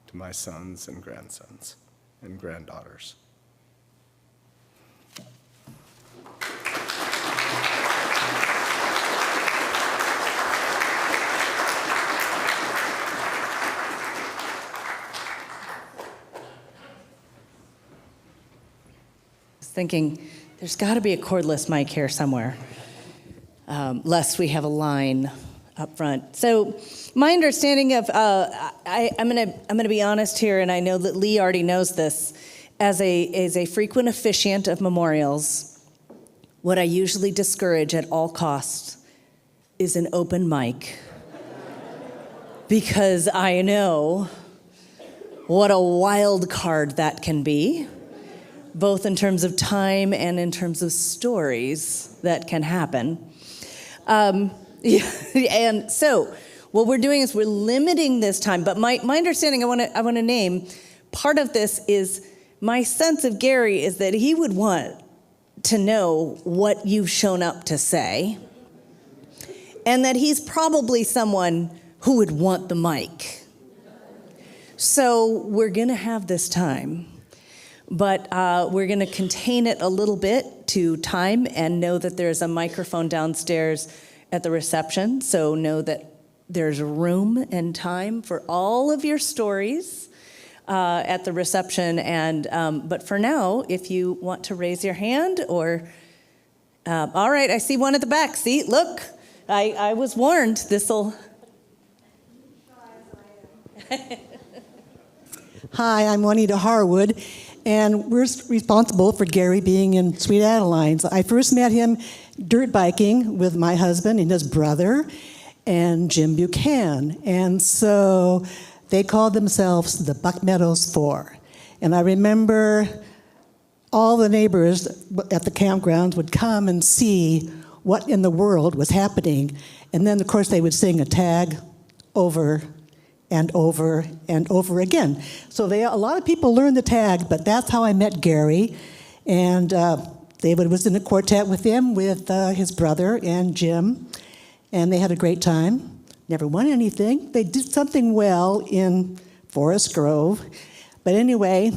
to my sons and grandsons and granddaughters. Thinking there's got to be a cordless mic here somewhere, lest we have a line up front. So my understanding of, I'm gonna be honest here, and I know that Lee already knows this, as a frequent officiant of memorials, what I usually discourage at all costs is an open mic, because I know what a wild card that can be, both in terms of time and in terms of stories that can happen. And so what we're doing is we're limiting this time. But my understanding, I want to name, part of this is my sense of Gary is that he would want to know what you've shown up to say, and that he's probably someone who would want the mic. So we're going to have this time, but we're going to contain it a little bit to time and know that there's a microphone downstairs at the reception. So know that there's room and time for all of your stories at the reception. And but for now, if you want to raise your hand or, all right, I see one at the back. See, look, I was warned. This'll. Hi, I'm Juanita Harwood, and we're responsible for Gary being in Sweet Adelines. I first met him dirt biking with my husband and his brother and Jim Buchanan. And so they called themselves the Buck Meadows Four. And I remember all the neighbors at the campgrounds would come and see what in the world was happening. And then, of course, they would sing a tag over and over and over again. So a lot of people learned the tag, but that's how I met Gary. And David was in a quartet with him, with his brother and Jim, and they had a great time. Never won anything. They did something well in Forest Grove. But anyway,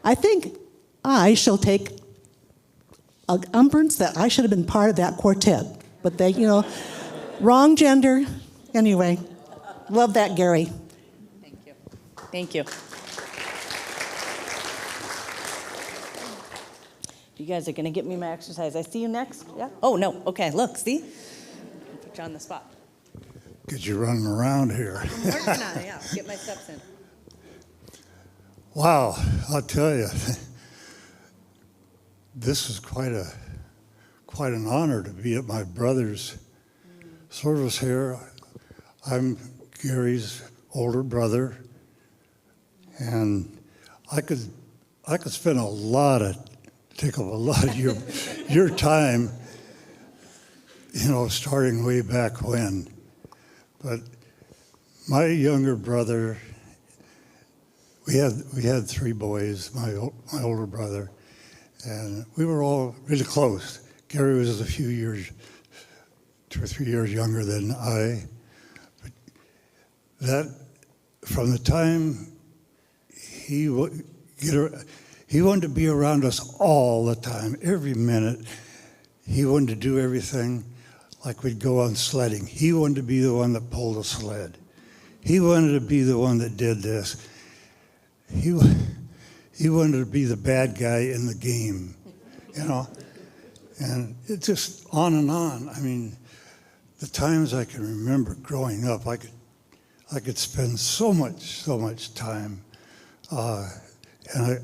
I think I shall take umbrance that I should have been part of that quartet. But they, wrong gender. Anyway, love that, Gary. Thank you. You guys are going to get me my exercise. I see you next. Yeah? Oh, no. Okay, look, see? I'll put you on the spot. Get you running around here. I'm working on it, yeah. Get my steps in. Wow, I'll tell you, this is quite an honor to be at my brother's service here. I'm Gary's older brother, and I could spend take up a lot of your time, starting way back when. But my younger brother, we had three boys, my older brother, and we were all really close. Gary was a few years, 2 or 3 years younger than I. But that, from the time he wanted to be around us all the time, every minute. He wanted to do everything. Like we'd go on sledding. He wanted to be the one that pulled a sled. He wanted to be the one that did this. He wanted to be the bad guy in the game, And it's just on and on. I mean, the times I can remember growing up, I could spend so much time, and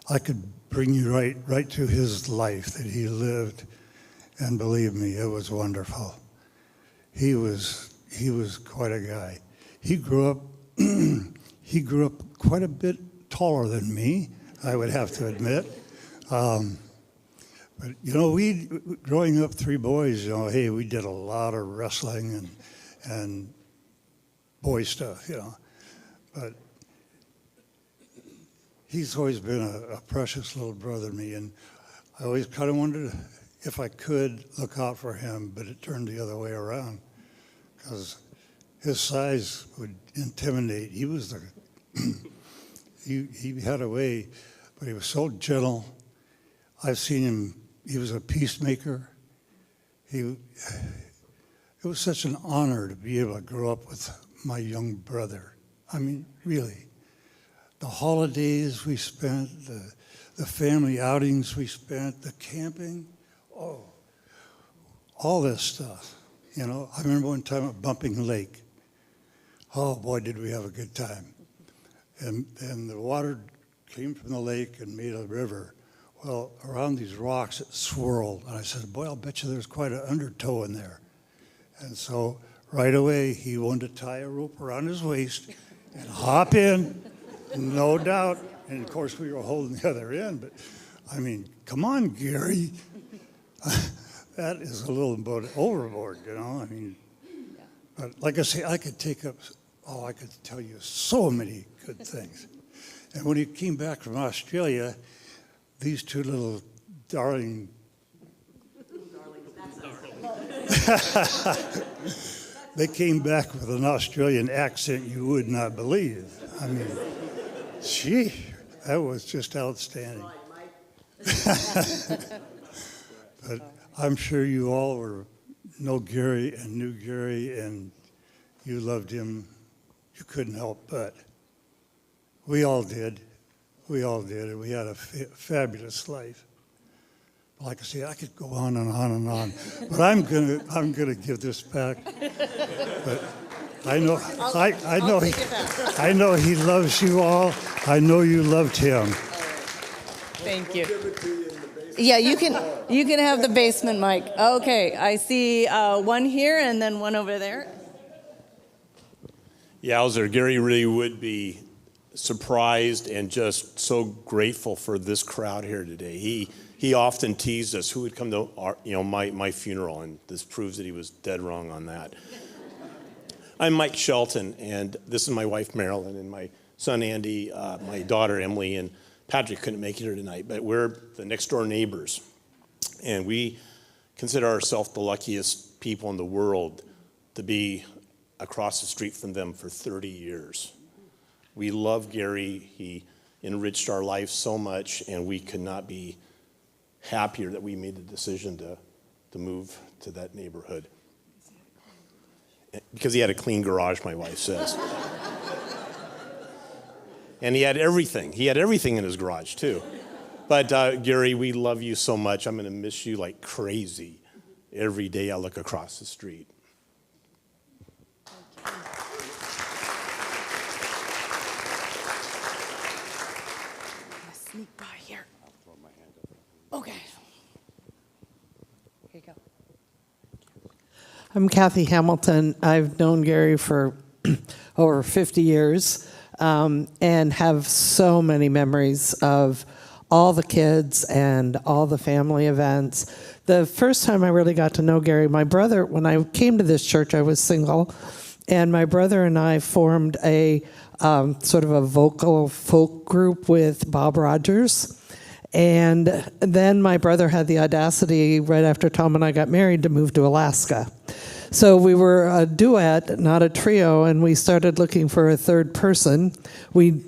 I could bring you right to his life that he lived, and believe me, it was wonderful. He was quite a guy. He grew up quite a bit taller than me, I would have to admit. But we growing up, three boys, hey, we did a lot of wrestling and boy stuff, But he's always been a precious little brother to me, and I always kind of wondered if I could look out for him, but it turned the other way around, because his size would intimidate. He was he had a way, but he was so gentle. I've seen him. He was a peacemaker. It was such an honor to be able to grow up with my young brother. I mean, really. The holidays we spent, the family outings we spent, the camping, all this stuff. I remember one time at Bumping Lake. Oh boy, did we have a good time. And the water came from the lake and made a river. Well, around these rocks it swirled. And I said, boy, I'll bet you there's quite an undertow in there. And so right away he wanted to tie a rope around his waist and hop in, no doubt. And of course we were holding the other end, but I mean, come on, Gary. That is a little bit overboard, I mean, But like I say, I could tell you so many good things. And when he came back from Australia, these two little darling they came back with an Australian accent you would not believe. I mean, gee, that was just outstanding. But I'm sure you all know Gary and knew Gary, and you loved him. You couldn't help but. We all did. We all did, and we had a fabulous life. Like I say, I could go on and on and on, but I'm gonna give this back. But I know he loves you all. I know you loved him. Thank you. Yeah, you can have the basement mic. Okay, I see one here and then one over there. Yowzer, Gary really would be surprised and just so grateful for this crowd here today. He often teased us who would come to my funeral, and this proves that he was dead wrong on that. I'm Mike Shelton, and this is my wife Marilyn, and my son Andy, my daughter Emily, and Patrick couldn't make it here tonight, but we're the next door neighbors, and we consider ourselves the luckiest people in the world to be across the street from them for 30 years. We love Gary. He enriched our life so much, and we could not be happier that we made the decision to move to that neighborhood. Because he had a clean garage, my wife says. And he had everything. He had everything in his garage, too. But Gary, we love you so much. I'm going to miss you like crazy every day I look across the street. Sneak by here. Okay. Here you go. I'm Kathy Hamilton. I've known Gary for over 50 years and have so many memories of all the kids and all the family events. The first time I really got to know Gary, my brother, when I came to this church, I was single, and my brother and I formed a sort of a vocal folk group with Bob Rogers. And then my brother had the audacity, right after Tom and I got married, to move to Alaska. So we were a duet, not a trio, and we started looking for a third person. We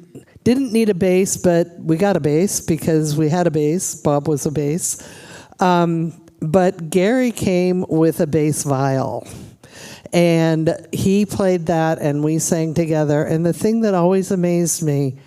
didn't need a bass, but we got a bass because we had a bass. Bob was a bass. But Gary came with a bass viol. And he played that, and we sang together. And the thing that always amazed me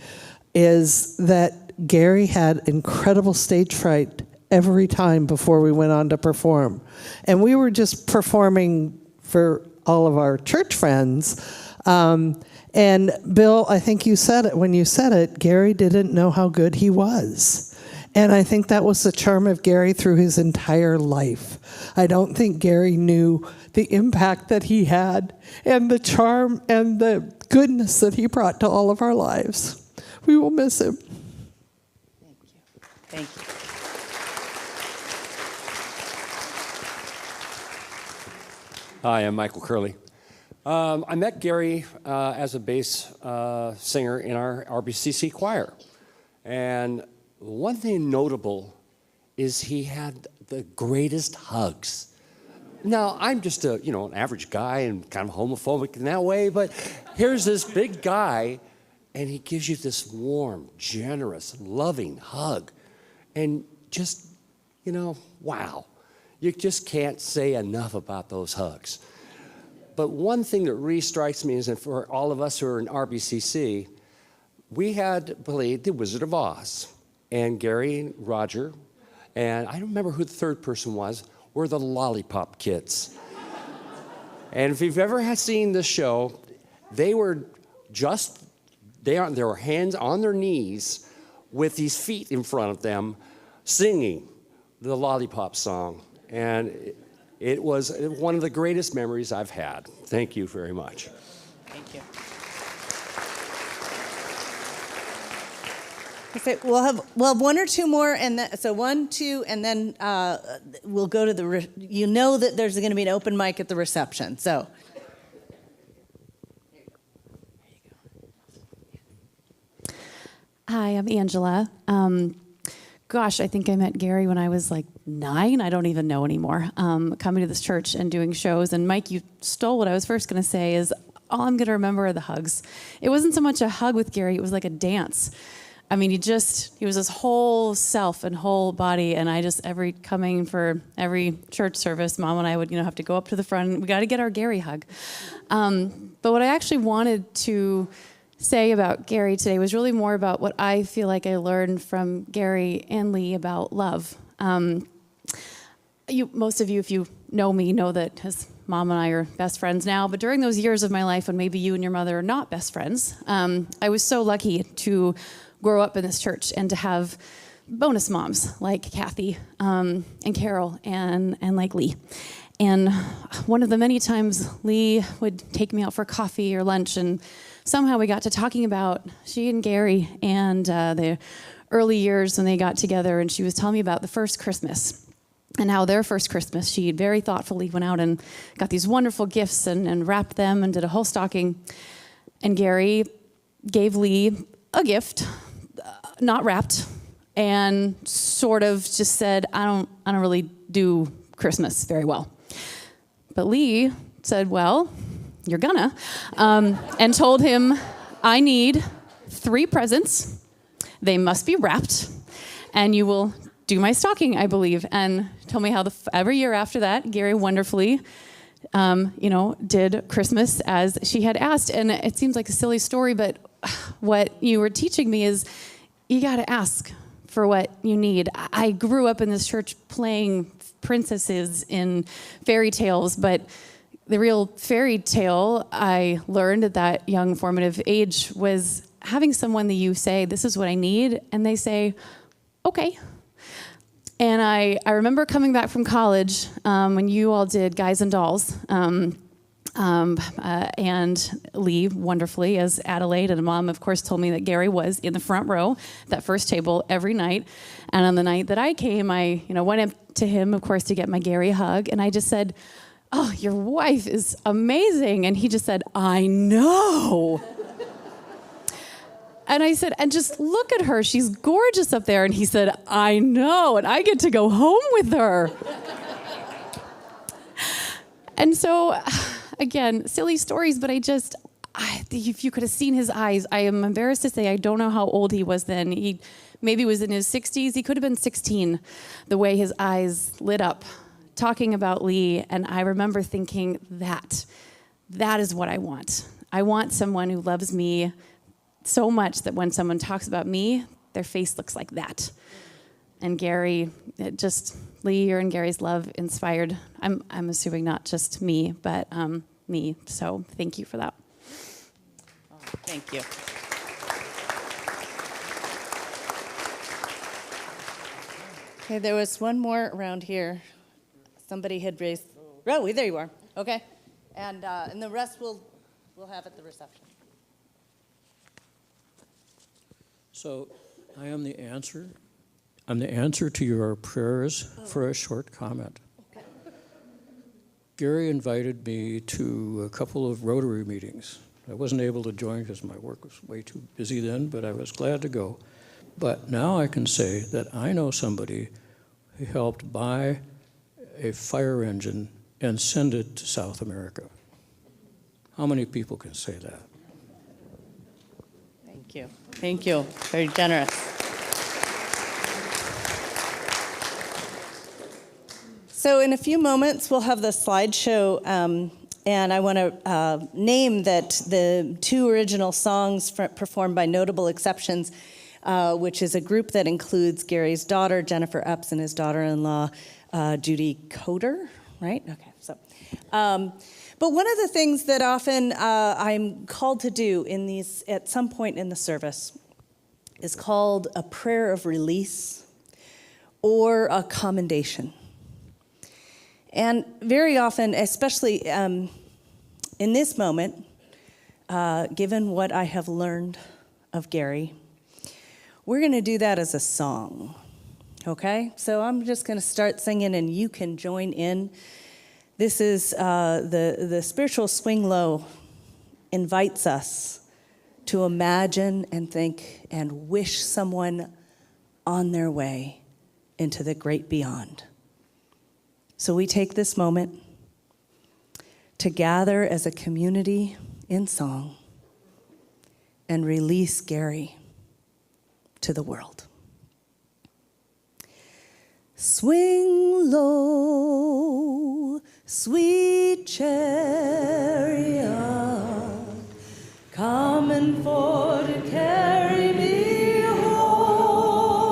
is that Gary had incredible stage fright every time before we went on to perform. And we were just performing for all of our church friends. And Bill, I think you said it, when you said it, Gary didn't know how good he was. And I think that was the charm of Gary through his entire life. I don't think Gary knew the impact that he had and the charm and the goodness that he brought to all of our lives. We will miss him. Thank you. Hi, I'm Michael Curley. I met Gary as a bass singer in our RBCC choir. And one thing notable is he had the greatest hugs. Now, I'm just an average guy and kind of homophobic in that way, but here's this big guy, and he gives you this warm, generous, loving hug. And just, wow. You just can't say enough about those hugs. But one thing that really strikes me is that for all of us who are in RBCC, we had played The Wizard of Oz. And Gary and Roger, and I don't remember who the third person was, were the Lollipop Kids. And if you've ever seen this show, they were hands on their knees with these feet in front of them singing the Lollipop song. And it was one of the greatest memories I've had. Thank you very much. Thank you. Okay, we'll have one or two more, and so 1, 2, and then we'll go to that there's going to be an open mic at the reception. So, Hi, I'm Angela. Gosh, I think I met Gary when I was like 9. I don't even know anymore. Coming to this church and doing shows. And Mike, you stole what I was first going to say is all I'm going to remember are the hugs. It wasn't so much a hug with Gary. It was like a dance. I mean, he was his whole self and whole body. And I just, coming for every church service, Mom and I would, have to go up to the front. We got to get our Gary hug. But what I actually wanted to say about Gary today was really more about what I feel like I learned from Gary and Lee about love. Most of you, if you know me, know that his mom and I are best friends now. But during those years of my life when maybe you and your mother are not best friends, I was so lucky to grow up in this church and to have bonus moms like Kathy and Carol and like Lee. And one of the many times Lee would take me out for coffee or lunch, and somehow we got to talking about she and Gary and the early years when they got together, and she was telling me about the first Christmas and how their first Christmas she very thoughtfully went out and got these wonderful gifts and wrapped them and did a whole stocking. And Gary gave Lee a gift, not wrapped, and sort of just said, I don't really do Christmas very well. But Lee said, well, you're gonna, and told him, I need 3 presents. They must be wrapped, and you will do my stocking, I believe. And told me how every year after that, Gary wonderfully, did Christmas as she had asked. And it seems like a silly story, but what you were teaching me is you got to ask for what you need. I grew up in this church playing princesses in fairy tales, but the real fairy tale I learned at that young formative age was having someone that you say, this is what I need, and they say, okay. And I remember coming back from college when you all did Guys and Dolls, and Lee, wonderfully, as Adelaide, and Mom, of course, told me that Gary was in the front row, that first table, every night. And on the night that I came, I went up to him, of course, to get my Gary hug, and I just said, oh, your wife is amazing. And he just said, I know. And I said, and just look at her. She's gorgeous up there. And he said, I know. And I get to go home with her. And so, again, silly stories, but if you could have seen his eyes, I am embarrassed to say I don't know how old he was then. He maybe was in his 60s. He could have been 16, the way his eyes lit up, talking about Lee. And I remember thinking that is what I want. I want someone who loves me so much that when someone talks about me, their face looks like that. And Gary, Lee and Gary's love inspired, I'm assuming not just me, but me. So thank you for that. Oh, thank you. Okay, there was one more around here. Somebody had raised. Oh, there you are. Okay, and the rest we'll have at the reception. So, I am the answer. I'm the answer to your prayers for a short comment. Okay. Gary invited me to a couple of Rotary meetings. I wasn't able to join because my work was way too busy then, but I was glad to go. But now I can say that I know somebody who helped buy a fire engine and send it to South America. How many people can say that? Thank you. Thank you. Very generous. So in a few moments, we'll have the slideshow, and I want to name that the 2 original songs performed by Notable Exceptions, which is a group that includes Gary's daughter, Jennifer Epps, and his daughter-in-law, Judy Coder, right? Okay, so. But one of the things that often I'm called to do at some point in the service is called a prayer of release or a commendation. And very often, especially in this moment, given what I have learned of Gary, we're going to do that as a song, okay? So I'm just going to start singing, and you can join in. This is the spiritual swing low invites us to imagine and think and wish someone on their way into the great beyond. So we take this moment to gather as a community in song and release Gary to the world. Swing low, sweet chariot, coming for to carry me home.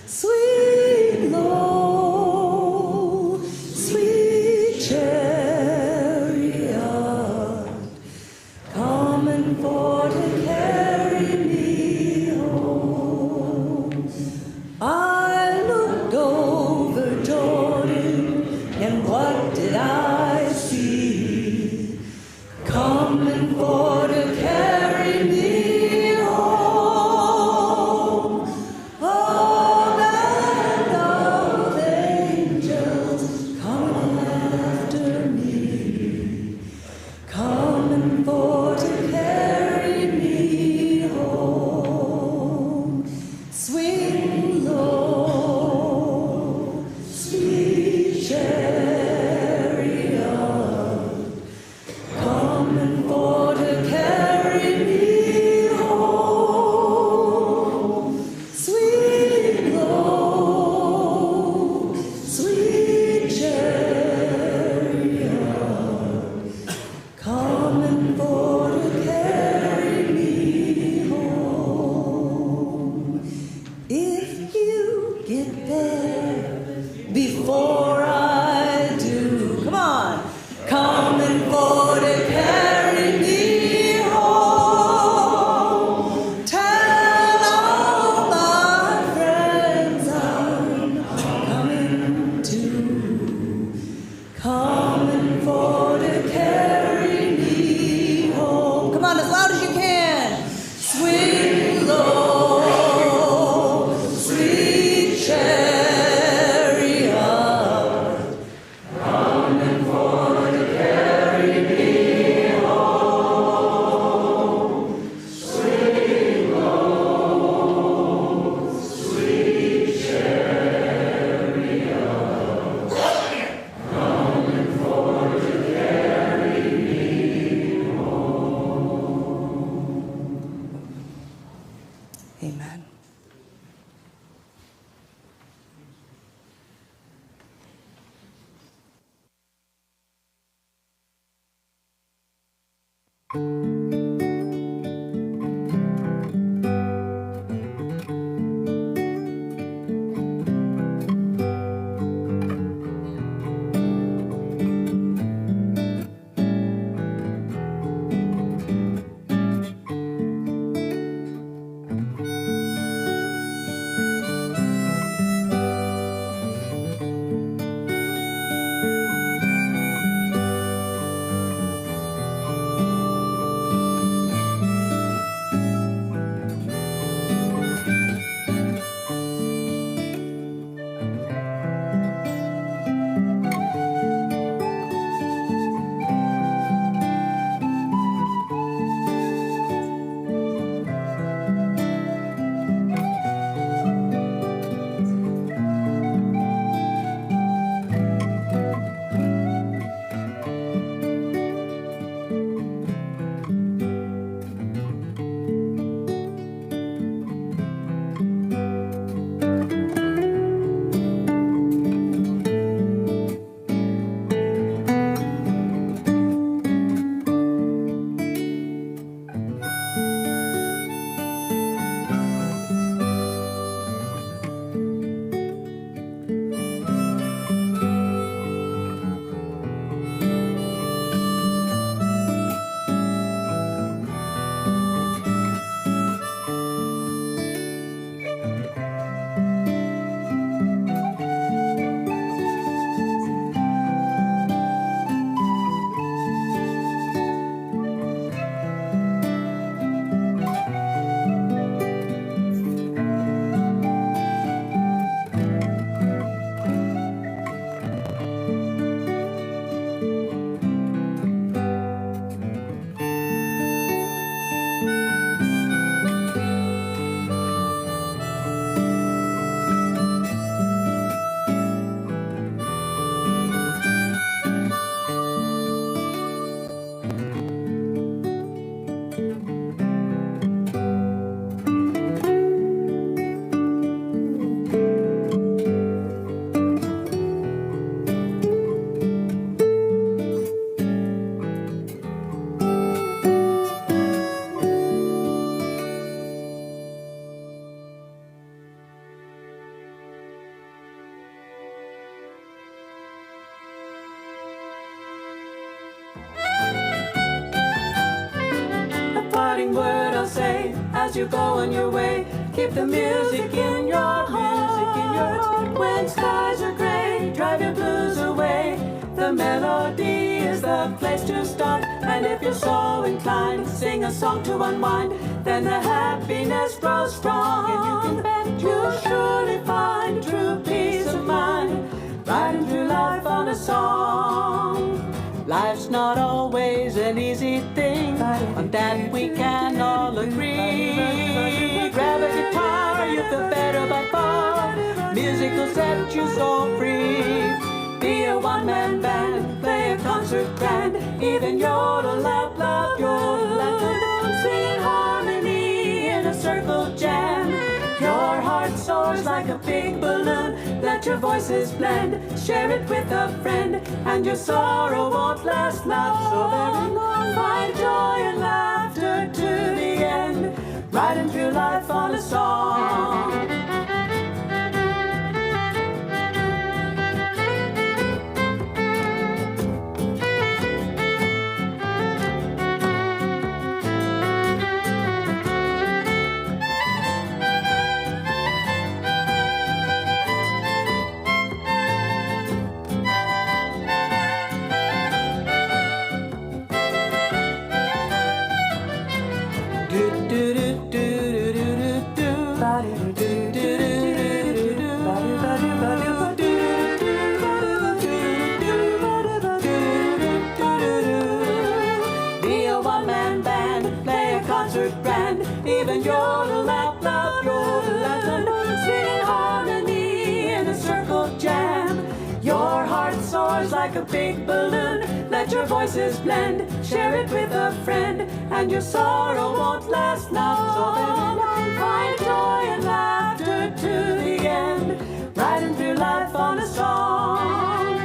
Swing low, sweet chariot, coming for to carry me home. I looked over Jordan, and what did I see? Coming for to carry me home. Oh, band of angels coming after me, coming for to carry me home. Swing low, sweet chariot, coming for to carry me home. Swing low, sweet chariot, coming for to carry me home. If you get there before I do, come on, coming for to carry me home. Tell all my friends I'm coming too, coming for to carry me home. Come on, as loud as you can. Swing low, sweet chariot, coming for to carry me home. Swing low, sweet chariot, coming for to carry me home. Amen. you go on your way. Keep the music in your heart. When skies are gray, drive your blues away. The melody is the place to start. And if you're so inclined, sing a song to unwind. Then the happiness grows strong. And you can bet you'll surely find true peace of mind, riding through life on a song. Life's not always an easy thing, on that we can all agree. Grab a guitar, you feel better by far. Music will set you so free. Be a one-man band, play a concert grand. Even yodel out loud, yodel out loud. Sing in harmony in a circle jam. Your heart soars like a big balloon. Let your voices blend, share it with a friend, and your sorrow won't last not so very long. Find joy and laughter to the end, riding through life on a song. Even yodel out loud, yodel out loud. Sing in harmony in a circle jam. Your heart soars like a big balloon. Let your voices blend, share it with a friend, and your sorrow won't last not so very long. Find joy and laughter to the end, riding through life on a song.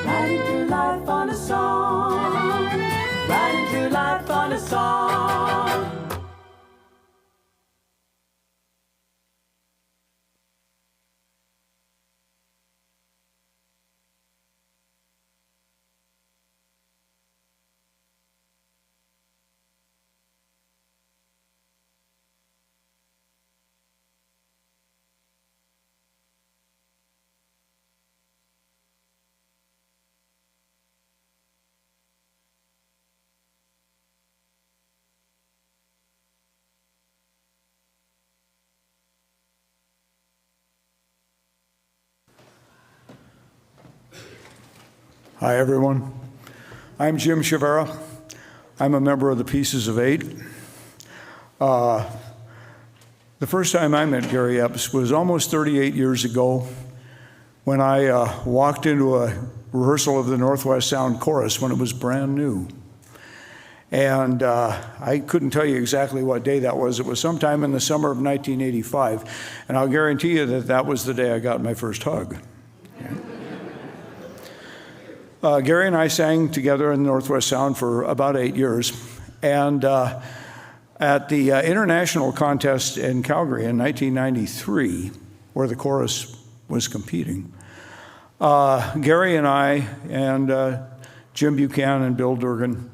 Riding through life on a song. Riding through life on a song. Hi, everyone. I'm Jim Chavera. I'm a member of the Pieces of Eight. The first time I met Gary Epps was almost 38 years ago when I walked into a rehearsal of the Northwest Sound Chorus when it was brand new. And I couldn't tell you exactly what day that was. It was sometime in the summer of 1985. And I'll guarantee you that that was the day I got my first hug. Gary and I sang together in the Northwest Sound for about 8 years. And at the international contest in Calgary in 1993, where the chorus was competing, Gary and I and Jim Buchanan and Bill Durgan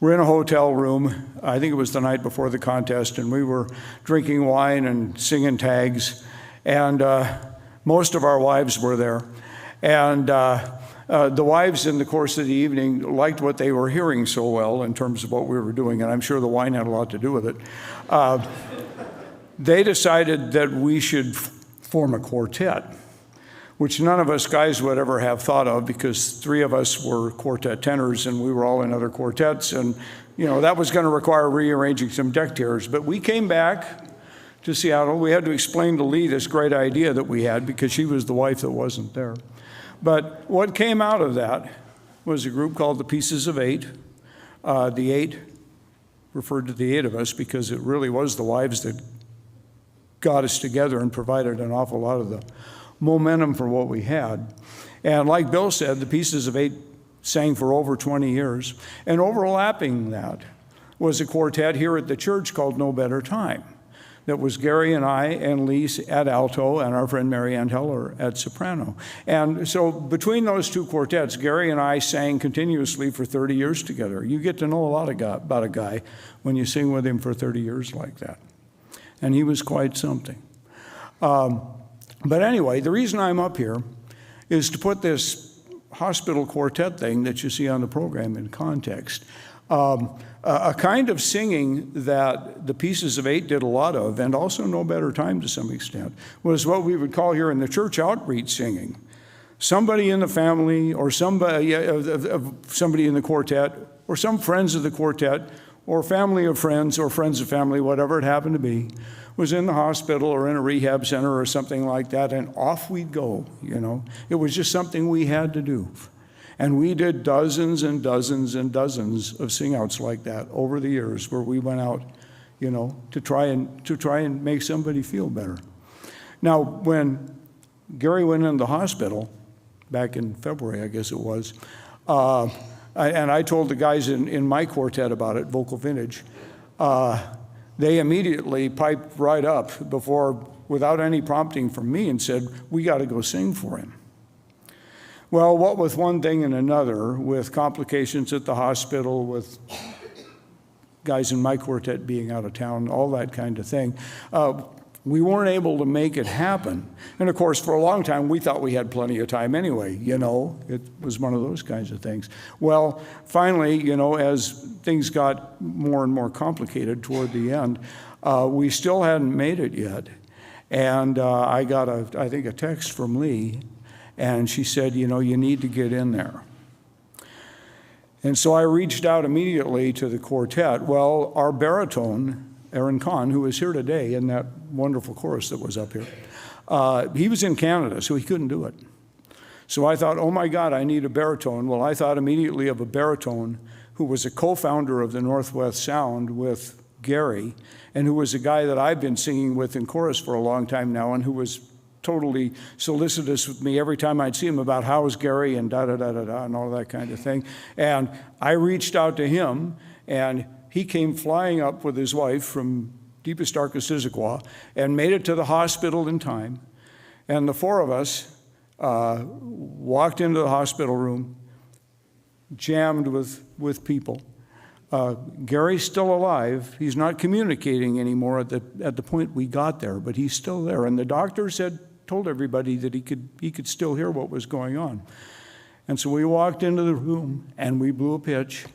were in a hotel room. I think it was the night before the contest, and we were drinking wine and singing tags. And most of our wives were there. And the wives in the course of the evening liked what they were hearing so well in terms of what we were doing, and I'm sure the wine had a lot to do with it. They decided that we should form a quartet, which none of us guys would ever have thought of because 3 of us were quartet tenors and we were all in other quartets, and that was going to require rearranging some deck chairs. But we came back to Seattle. We had to explain to Lee this great idea that we had because she was the wife that wasn't there. But what came out of that was a group called the Pieces of Eight. The 8 referred to the 8 of us because it really was the wives that got us together and provided an awful lot of the momentum for what we had. And like Bill said, the Pieces of Eight sang for over 20 years. And overlapping that was a quartet here at the church called No Better Time. That was Gary and I and Lise at alto and our friend Mary Ann Heller at soprano. And so between those 2 quartets, Gary and I sang continuously for 30 years together. You get to know a lot about a guy when you sing with him for 30 years like that. and he was quite something. But anyway, the reason I'm up here is to put this hospital quartet thing that you see on the program in context. A kind of singing that the Pieces of Eight did a lot of, and also No Better Time to some extent, was what we would call here in the church outreach singing. Somebody in the family, or somebody in the quartet, or some friends of the quartet, or family of friends, or friends of family, whatever it happened to be, was in the hospital or in a rehab center or something like that, and off we'd go, you know. It was just something we had to do. And we did dozens and dozens and dozens of sing-outs like that over the years, where we went out, you know, to try and make somebody feel better. Now, when Gary went into the hospital back in February, I guess it was, and I told the guys in my quartet about it, Vocal Vintage, they immediately piped right up without any prompting from me, and said, "We got to go sing for him." Well, what with one thing and another, with complications at the hospital, with guys in my quartet being out of town, all that kind of thing, we weren't able to make it happen. And of course, for a long time, we thought we had plenty of time anyway, you know. It was one of those kinds of things. Well, finally, you know, as things got more and more complicated toward the end, we still hadn't made it yet. And I got, I think, a text from Lee, and she said, you know, you need to get in there. And so I reached out immediately to the quartet. Well, our baritone, Aaron Kahn, who is here today in that wonderful chorus that was up here, he was in Canada, so he couldn't do it. So I thought, oh my God, I need a baritone. Well, I thought immediately of a baritone who was a co-founder of the Northwest Sound with Gary, and who was a guy that I've been singing with in chorus for a long time now, and who was totally solicitous with me every time I'd see him about how's Gary and da-da-da-da-da and all that kind of thing. And I reached out to him, and he came flying up with his wife from deepest, darkest Issaquah and made it to the hospital in time. And the four of us walked into the hospital room, jammed with people. Gary's still alive. He's not communicating anymore at the point we got there, but he's still there. And the doctors had told everybody that he could still hear what was going on. And so we walked into the room, and we blew a pitch,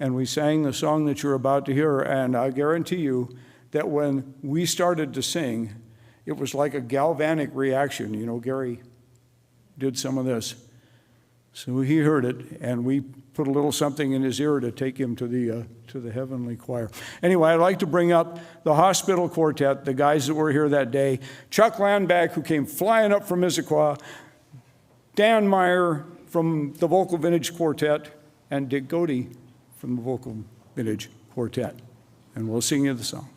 and we sang the song that you're about to hear. And I guarantee you that when we started to sing, it was like a galvanic reaction. You know, Gary did some of this. So he heard it, and we put a little something in his ear to take him to the heavenly choir. Anyway, I'd like to bring up the hospital quartet, the guys that were here that day. Chuck Landback, who came flying up from Issaquah, Dan Meyer from the Vocal Vintage Quartet, and Dick Godey from the Vocal Vintage Quartet. And we'll sing you the song.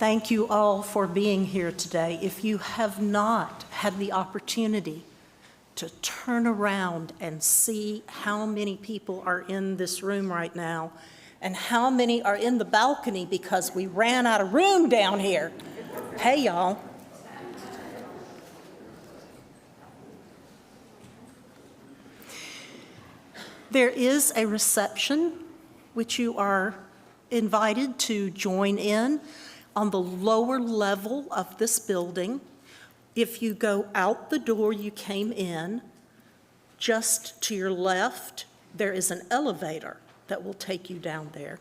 Thank you all for being here today. If you have not had the opportunity to turn around and see how many people are in this room right now and how many are in the balcony because we ran out of room down here. Hey, y'all. There is a reception which you are invited to join in on the lower level of this building. If you go out the door you came in, just to your left, there is an elevator that will take you down there.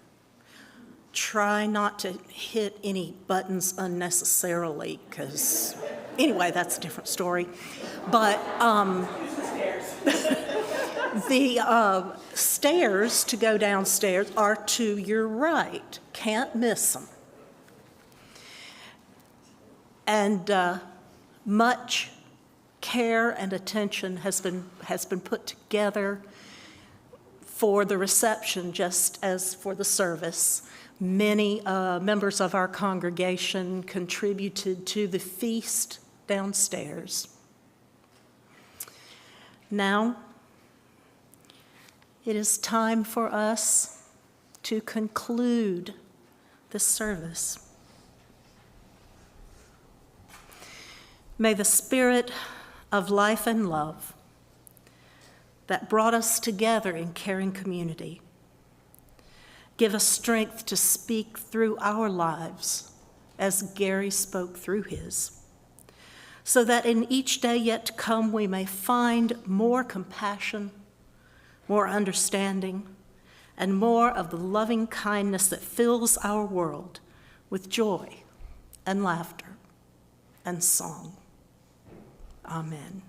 Try not to hit any buttons unnecessarily, because anyway, that's a different story. But the stairs to go downstairs are to your right. Can't miss them. And much care and attention has been put together for the reception, just as for the service. Many members of our congregation contributed to the feast downstairs. Now, it is time for us to conclude this service. May the spirit of life and love that brought us together in caring community give us strength to speak through our lives as Gary spoke through his, so that in each day yet to come we may find more compassion, more understanding, and more of the loving kindness that fills our world with joy and laughter and song. Amen.